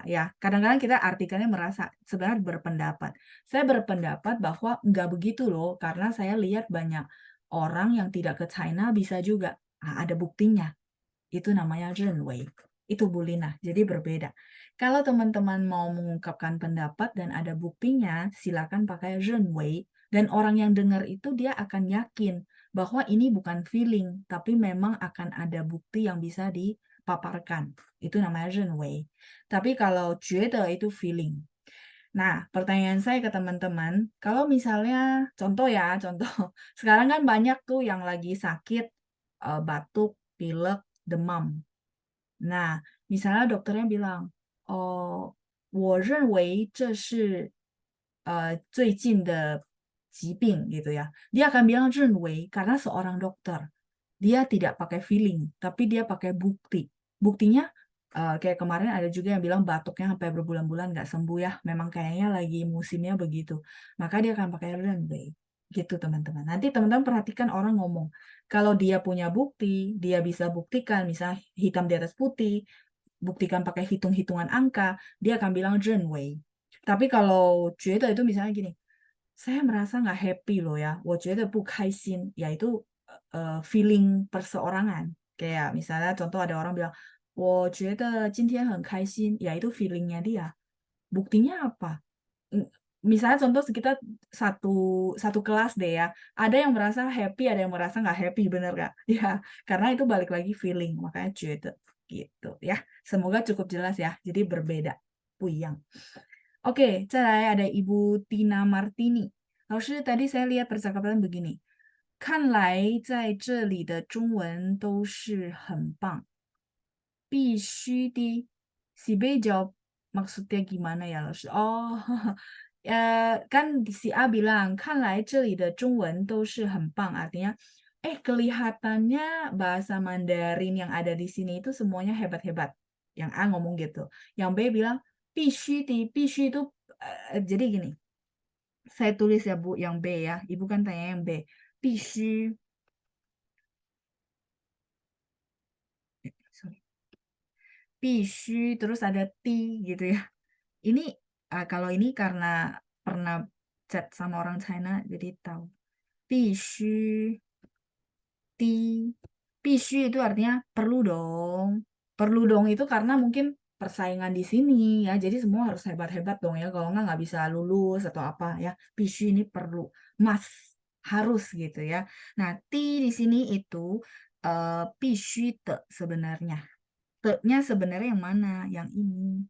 ya. Kadang-kadang kita artikannya merasa, sebenarnya berpendapat. Saya berpendapat bahwa nggak begitu loh, karena saya lihat banyak orang yang tidak ke China bisa juga. Ah, ada buktinya. Itu namanya 认为. Itu Bu Lina, jadi berbeda. Kalau teman-teman mau mengungkapkan pendapat dan ada buktinya, silakan pakai 认为. Dan orang yang dengar itu dia akan yakin bahwa ini bukan feeling, tapi memang akan ada bukti yang bisa dipaparkan. Itu namanya 认为. Tapi kalau 觉得 itu feeling. Nah, pertanyaan saya ke teman-teman, kalau misalnya contoh ya, contoh. Sekarang kan banyak tuh yang lagi sakit, batuk, pilek, demam. Nah, misalnya dokternya bilang, oh, 我认为这是最近的疾病 gitu ya. Dia akan bilang 认为 karena seorang dokter. Dia tidak pakai feeling, tapi dia pakai bukti. Buktinya kayak kemarin ada juga yang bilang batuknya sampai berbulan-bulan nggak sembuh ya. Memang kayaknya lagi musimnya begitu. Maka dia akan pakai 认为. Gitu teman-teman. Nanti teman-teman perhatikan orang ngomong. Kalau dia punya bukti, dia bisa buktikan, misalnya hitam di atas putih, buktikan pakai hitung-hitungan angka, dia akan bilang 认为. Tapi kalau 觉得 itu misalnya gini, saya merasa nggak happy loh ya, 我觉得不开心, yaitu feeling perseorangan. Kayak misalnya contoh ada orang bilang, 我觉得今天很开心, yaitu feelingnya dia. Buktinya apa? Misalnya contoh kita satu satu kelas deh ya, ada yang merasa happy, ada yang merasa nggak happy, bener nggak? Ya, karena itu balik lagi feeling, makanya 觉得 gitu ya. Semoga cukup jelas ya, jadi berbeda, 不一样. Oke, 再来 ada Ibu Tina Martini. 老师, tadi saya lihat percakapan begini. 看来在这里的中文都是很棒，必须的. Si B jawab maksudnya gimana ya, 老师? Oh, kan si A bilang, 看来这里的中文都是很棒, artinya, kelihatannya bahasa Mandarin yang ada di sini itu semuanya hebat-hebat. Yang A ngomong gitu. Yang B bilang, 必须的, 必须 itu, jadi gini, saya tulis ya Bu, yang B ya. Ibu kan tanya yang B. 必须, sorry. 必须, terus ada ti gitu ya. Ini, kalau ini karena pernah chat sama orang China, jadi tahu. 必须, ti, Pishu itu artinya perlu dong. Perlu dong itu karena mungkin persaingan di sini ya. Jadi semua harus hebat-hebat dong ya. Kalau nggak bisa lulus atau apa ya. Pishu ini perlu, must, harus gitu ya. Nah, ti di sini itu pishu te sebenarnya. Te-nya sebenarnya yang mana? Yang ini.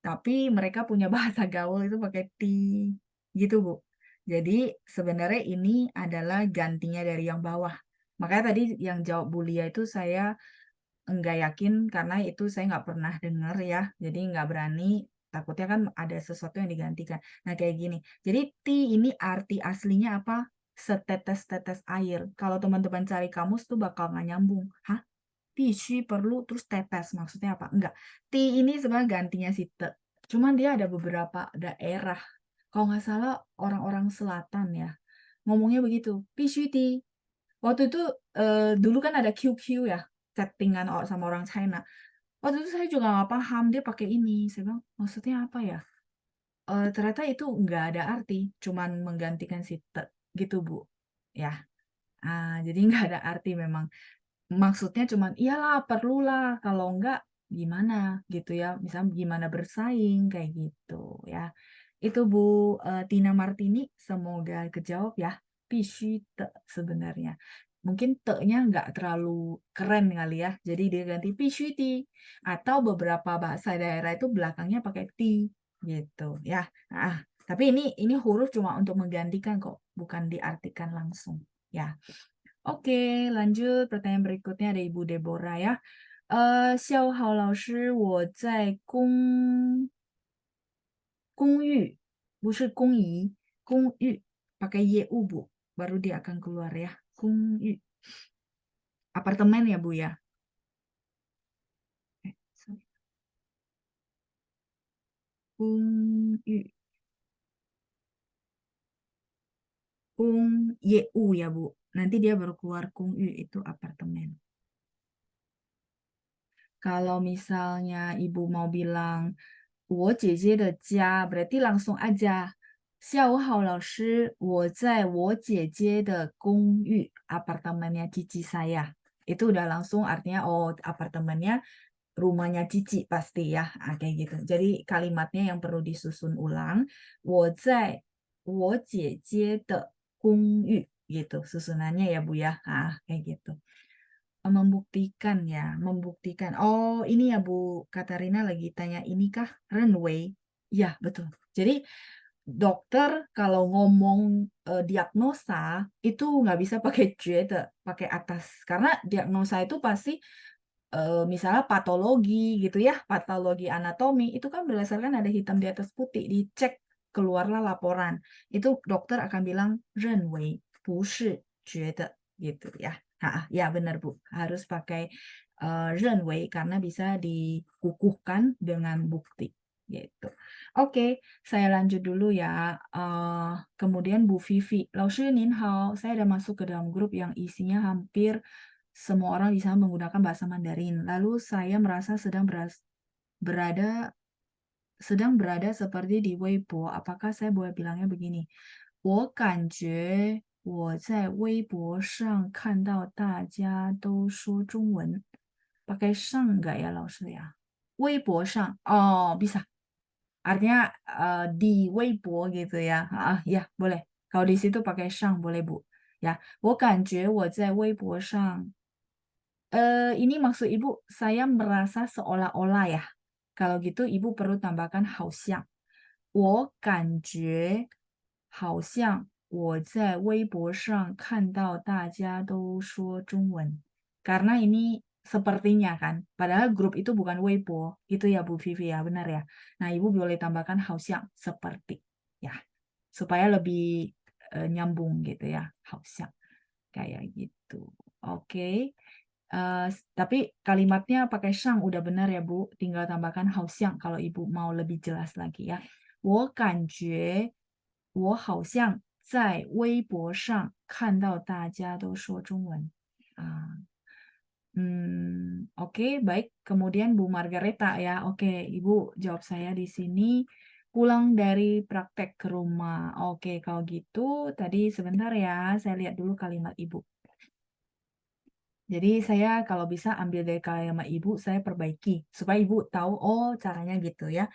Tapi mereka punya bahasa gaul itu pakai ti. Gitu, Bu. Jadi sebenarnya ini adalah gantinya dari yang bawah. Makanya tadi yang jawab Bulia itu saya enggak yakin karena itu saya nggak pernah dengar ya. Jadi nggak berani. Takutnya kan ada sesuatu yang digantikan. Nah kayak gini. Jadi ti ini arti aslinya apa? Setetes-tetes air. Kalau teman-teman cari kamus tuh bakal nggak nyambung. Hah? Pishi perlu terus tetes maksudnya apa? Enggak. Ti ini sebenarnya gantinya si te. Cuman dia ada beberapa daerah. Kalau nggak salah orang-orang selatan ya. Ngomongnya begitu. Pishi ti. Waktu itu dulu kan ada QQ ya. Chattingan sama orang China. Waktu itu saya juga nggak paham dia pakai ini. Saya bilang maksudnya apa ya? Ternyata itu nggak ada arti. Cuman menggantikan si te. Gitu Bu. Ya. Jadi nggak ada arti memang. Maksudnya cuman, iyalah perlulah, kalau enggak gimana gitu ya, misalnya gimana bersaing, kayak gitu ya. Itu Bu Tina Martini, semoga kejawab ya. Pishu te sebenarnya. Mungkin te-nya nggak terlalu keren kali ya, jadi dia ganti pishu ti. Atau beberapa bahasa daerah itu belakangnya pakai ti gitu ya. Tapi ini huruf cuma untuk menggantikan kok, bukan diartikan langsung ya. Oke, lanjut pertanyaan berikutnya ada Ibu Deborah ya. 下午好，老师，我在公寓，不是公宜，公寓pakai YU Bu, baru dia akan keluar ya. 公寓 apartemen ya Bu ya. Sorry. 公寓公 YU ya Bu. Nanti dia baru keluar 公寓 itu apartemen. Kalau misalnya Ibu mau bilang 我姐姐的家 berarti langsung aja. 下午好，老师，我在我姐姐的公寓 apartemennya cici saya. Itu udah langsung artinya oh apartemennya rumahnya cici pasti ya. Kayak gitu. Jadi kalimatnya yang perlu disusun ulang. 我在我姐姐的公寓 gitu susunannya ya Bu ya. Kayak gitu. Membuktikan ya, membuktikan. Oh, ini ya Bu Katarina lagi tanya inikah runway? Iya, betul. Jadi dokter kalau ngomong diagnosa itu nggak bisa pakai jede, pakai atas. Karena diagnosa itu pasti misalnya patologi gitu ya, patologi anatomi itu kan berdasarkan ada hitam di atas putih, dicek keluarlah laporan. Itu dokter akan bilang runway, 不是觉得 gitu ya. Ya benar Bu, harus pakai runway karena bisa dikukuhkan dengan bukti gitu. Oke, saya lanjut dulu ya. Kemudian Bu Vivi, 老师您好, saya ada masuk ke dalam grup yang isinya hampir semua orang bisa menggunakan bahasa Mandarin. Lalu saya merasa berada sedang berada seperti di Weibo. Apakah saya boleh bilangnya begini? 我感觉我在微博上看到大家都说中文. Pakai 上 nggak ya, 老师 ya? 微博上. Oh, bisa. Artinya di Weibo gitu ya. Ya, boleh. Kalau di situ pakai 上 boleh, Bu. Ya, 我感觉我在微博上 ini maksud Ibu, saya merasa seolah-olah ya. Kalau gitu Ibu perlu tambahkan 好像。我感觉好像我在微博上看到大家都说中文. Karena ini sepertinya kan, padahal grup itu bukan Weibo, itu ya Bu Vivi ya, benar ya. Nah, Ibu boleh tambahkan 好像 seperti ya, supaya lebih nyambung gitu ya, 好像 kayak gitu. Oke. Tapi kalimatnya pakai 上 udah benar ya Bu, tinggal tambahkan 好像 kalau Ibu mau lebih jelas lagi ya. 我感觉我好像在微博上看到大家都说中文. Oke, baik. Kemudian Bu Margareta ya. Oke, Ibu jawab saya di sini. Pulang dari praktek ke rumah. Oke, kalau gitu tadi sebentar ya, saya lihat dulu kalimat Ibu. Jadi saya kalau bisa ambil dari kalimat ibu, saya perbaiki supaya ibu tahu, oh caranya gitu ya.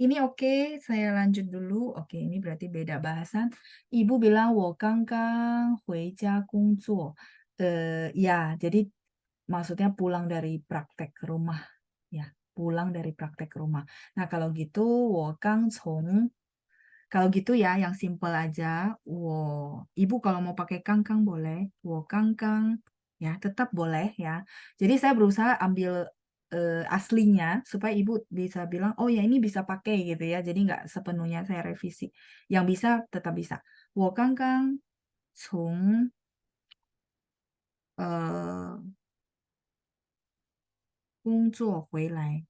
Ini oke, saya lanjut dulu. Oke, ini berarti beda bahasan. Ibu bilang, 我刚刚回家工作. Ya, jadi maksudnya pulang dari praktek ke rumah. Ya, pulang dari praktek ke rumah. Nah, kalau gitu, 我刚从 kalau gitu ya, yang simple aja. Ibu kalau mau pakai kangkang boleh. 我刚刚 ya, tetap boleh ya. Jadi saya berusaha ambil aslinya supaya ibu bisa bilang, oh ya ini bisa pakai gitu ya. Jadi nggak sepenuhnya saya revisi. Yang bisa tetap bisa. 我刚刚从工作回来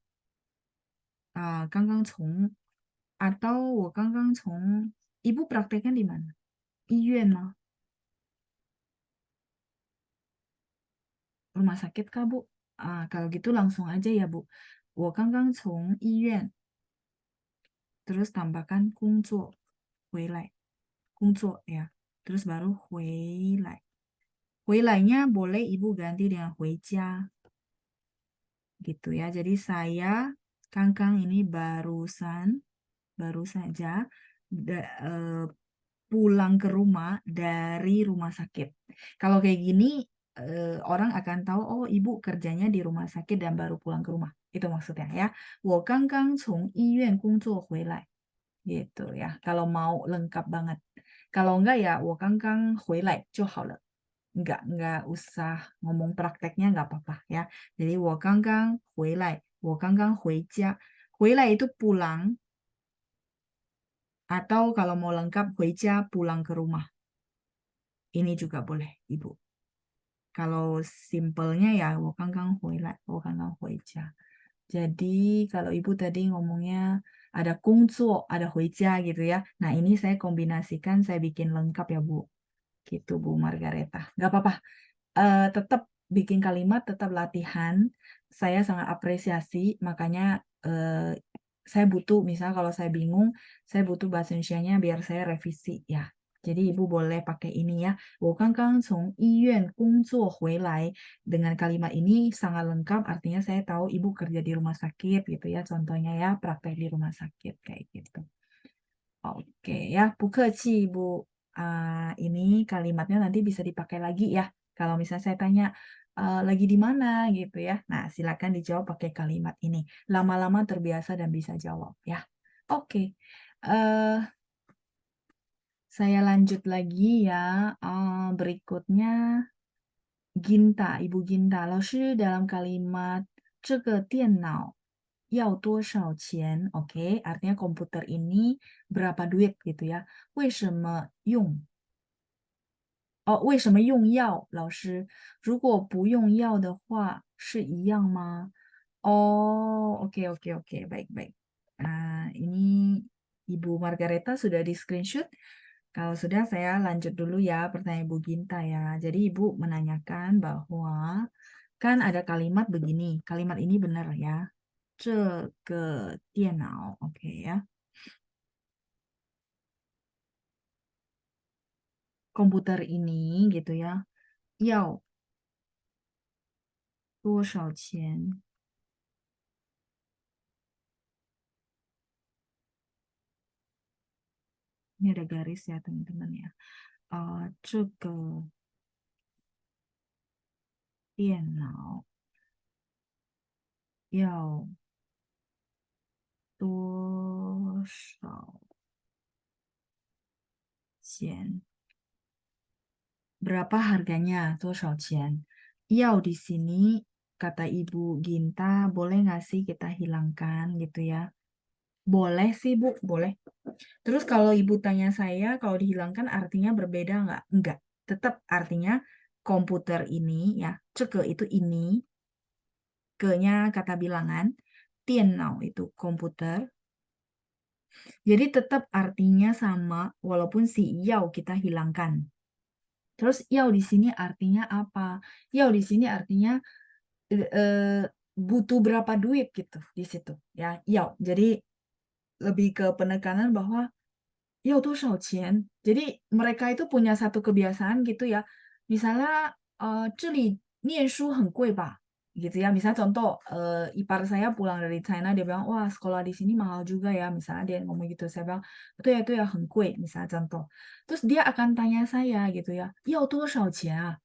刚刚从 atau 我刚刚从 ibu prakteknya di mana? Iyuan mah. Rumah sakit kah, Bu? Kalau gitu langsung aja ya, Bu. 我刚刚从医院 terus tambahkan 工作回来. 工作 ya. Terus baru 回来. 回来nya boleh Ibu ganti dengan 回家. Gitu ya. Jadi saya Kangkang ini baru saja pulang ke rumah dari rumah sakit. Kalau kayak gini orang akan tahu oh ibu kerjanya di rumah sakit dan baru pulang ke rumah. Itu maksudnya ya. 我刚刚从医院工作回来. Gitu ya. Kalau mau lengkap banget. Kalau enggak ya 我刚刚回来就好了. Enggak usah ngomong prakteknya enggak apa-apa ya. Jadi 我刚刚回来,我刚刚回家. 回来 itu pulang atau kalau mau lengkap 回家 pulang ke rumah. Ini juga boleh, Ibu. Kalau simpelnya ya 我刚刚回来,我刚刚回家. Jadi kalau Ibu tadi ngomongnya ada 工作, ada 回家 gitu ya. Nah, ini saya kombinasikan, saya bikin lengkap ya, Bu. Gitu, Bu Margareta. Nggak apa-apa. Tetap bikin kalimat, tetap latihan. Saya sangat apresiasi, makanya saya butuh, misal kalau saya bingung, saya butuh bahasa Indonesianya biar saya revisi ya. Jadi Ibu boleh pakai ini ya. 我刚刚从医院工作回来. Dengan kalimat ini sangat lengkap, artinya saya tahu Ibu kerja di rumah sakit gitu ya. Contohnya ya, praktek di rumah sakit kayak gitu. Oke ya, 不客气, Bu. Ini kalimatnya nanti bisa dipakai lagi ya. Kalau misalnya saya tanya, lagi di mana gitu ya. Nah, silakan dijawab pakai kalimat ini. Lama-lama terbiasa dan bisa jawab ya. Oke. eh, saya lanjut lagi ya. Berikutnya Ginta, Ibu Ginta. 老师 dalam kalimat 这个电脑要多少钱? Oke, artinya komputer ini berapa duit gitu ya. 为什么用? Oh, 为什么用药, 老师? 如果不用药的话是一样吗? Oh, oke, oke, oke. Baik, baik. Ini Ibu Margareta sudah di screenshot. Kalau sudah, saya lanjut dulu ya pertanyaan Ibu Ginta ya. Jadi Ibu menanyakan bahwa kan ada kalimat begini. Kalimat ini benar ya. 这个电脑, oke ya. Komputer ini gitu ya. 要多少钱? Ini ada garis ya teman-teman ya. 这个电脑要多少钱? Berapa harganya? 多少钱? Yao di sini kata Ibu Ginta boleh nggak sih kita hilangkan gitu ya? Boleh sih Bu, boleh. Terus kalau Ibu tanya saya, kalau dihilangkan artinya berbeda nggak? Enggak. Tetap artinya komputer ini ya, ceke itu ini, ke-nya kata bilangan, tiennao itu komputer. Jadi tetap artinya sama walaupun si yao kita hilangkan. Terus yao di sini artinya apa? Yao di sini artinya butuh berapa duit gitu di situ ya. Yao. Jadi lebih ke penekanan bahwa 要多少钱? Jadi mereka itu punya satu kebiasaan gitu ya. Misalnya 这里念书很贵吧gitu ya. Misalnya contoh, ipar saya pulang dari China, dia bilang, wah sekolah di sini mahal juga ya. Misalnya dia ngomong gitu, saya bilang, itu ya, 很贵, misalnya contoh. Terus dia akan tanya saya gitu ya, 要多少钱啊？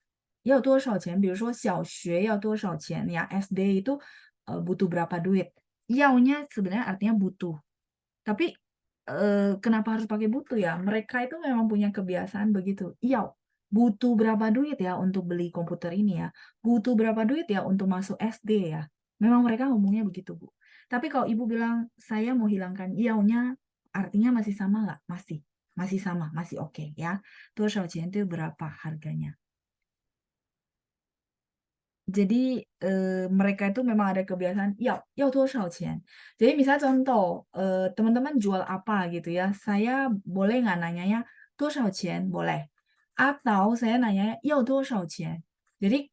要多少钱？比如说小学要多少钱ya? SD itu butuh berapa duit? Yaunya sebenarnya artinya butuh. Tapi kenapa harus pakai butuh ya? Mereka itu memang punya kebiasaan begitu. Iya, butuh berapa duit ya untuk beli komputer ini ya? Butuh berapa duit ya untuk masuk SD ya? Memang mereka ngomongnya begitu, Bu. Tapi kalau Ibu bilang, saya mau hilangkan iaunya, artinya masih sama nggak? Masih. Masih sama, masih oke ya. 多少钱 itu berapa harganya? Jadi, mereka itu memang ada kebiasaan, "要多少钱?" Jadi misalnya contoh, teman-teman jual apa gitu ya, saya boleh nggak nanyanya, 多少钱? Boleh. Atau saya nanyanya, 要多少钱? Jadi,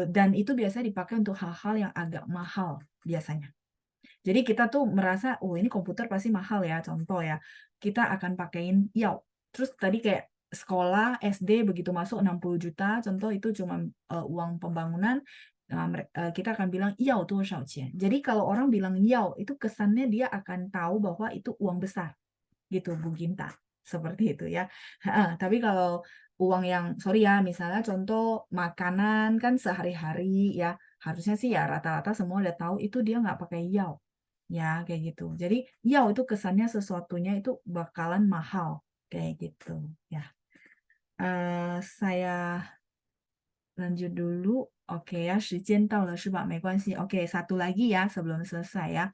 dan itu biasanya dipakai untuk hal-hal yang agak mahal biasanya. Jadi kita tuh merasa, "Oh ini komputer pasti mahal ya," contoh ya, kita akan pakein "要." Terus tadi kayak sekolah SD begitu masuk 60 juta, contoh itu cuma, uang pembangunan, kita akan bilang, 要多少钱? Jadi kalau orang bilang "要," itu kesannya dia akan tahu bahwa itu uang besar, gitu Bu Ginta, seperti itu ya. Heeh, tapi kalau uang yang sorry ya, misalnya contoh makanan kan sehari-hari ya, harusnya sih ya rata-rata semua udah tahu itu dia nggak pakai "要." Ya, kayak gitu. Jadi, "要" itu kesannya sesuatunya itu bakalan mahal, kayak gitu, ya. Saya lanjut dulu. Oke ya, 时间到了是吧？没关系. Oke, satu lagi ya sebelum selesai ya.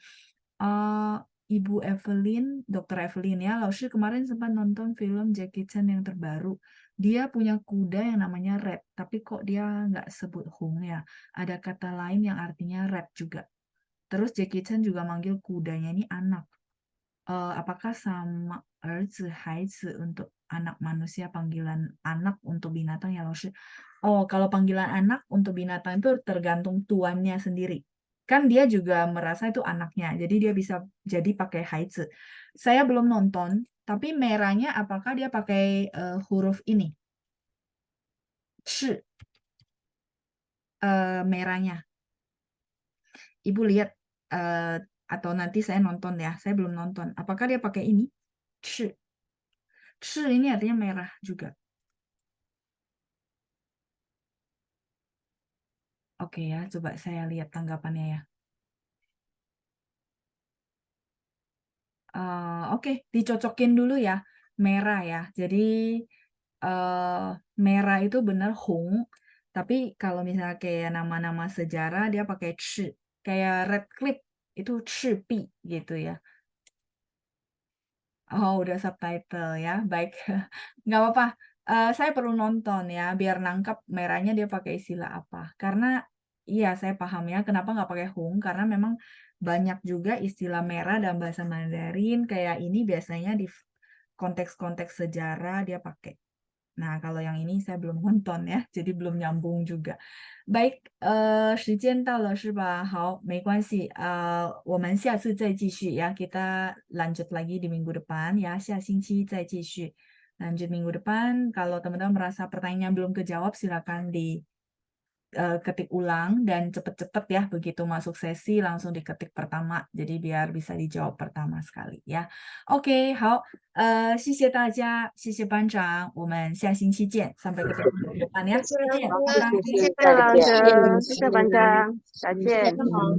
Eee, Ibu Evelyn, Dokter Evelyn ya, Laoshi kemarin sempat nonton film Jackie Chan yang terbaru. Dia punya kuda yang namanya Red, tapi kok dia nggak sebut Hung ya? Ada kata lain yang artinya Red juga. Terus Jackie Chan juga manggil kudanya ini anak. Apakah sama haizi untuk anak manusia, panggilan anak untuk binatang ya, Laoshi? Oh, kalau panggilan anak untuk binatang itu tergantung tuannya sendiri. Kan dia juga merasa itu anaknya, jadi dia bisa jadi pakai haizi. Saya belum nonton, tapi merahnya apakah dia pakai, huruf ini? Shi, merahnya. Ibu lihat, atau nanti saya nonton ya, saya belum nonton. Apakah dia pakai ini? Shi. Shi ini artinya merah juga. Oke ya, coba saya lihat tanggapannya ya. Oke, dicocokin dulu ya, merah ya. Jadi, merah itu benar Hong, tapi kalau misalnya kayak nama-nama sejarah dia pakai Chi, kayak Radcliffe itu Chi Pi gitu ya. Oh, udah subtitle ya, baik. Nggak apa-apa, saya perlu nonton ya, biar nangkep merahnya dia pakai istilah apa. Karena iya, saya paham ya, kenapa nggak pakai hung, karena memang banyak juga istilah merah dalam bahasa Mandarin, kayak ini biasanya di konteks-konteks sejarah dia pakai. Nah, kalau yang ini saya belum nonton ya, jadi belum nyambung juga. Baik, 时间到了是吧？好，没关系，我们下次再继续ya. Kita lanjut lagi di minggu depan ya, 下星期再继续. Lanjut minggu depan, kalau teman-teman merasa pertanyaan belum kejawab, silakan ketik ulang dan cepet-cepet ya, begitu masuk sesi langsung diketik pertama, jadi biar bisa dijawab pertama sekali ya. Oke, 好，谢谢大家，谢谢班长，我们下星期见，sampai ketemu minggu depan ya，再见，拜拜。谢谢谢谢大家，老师，谢谢班长，再见。好。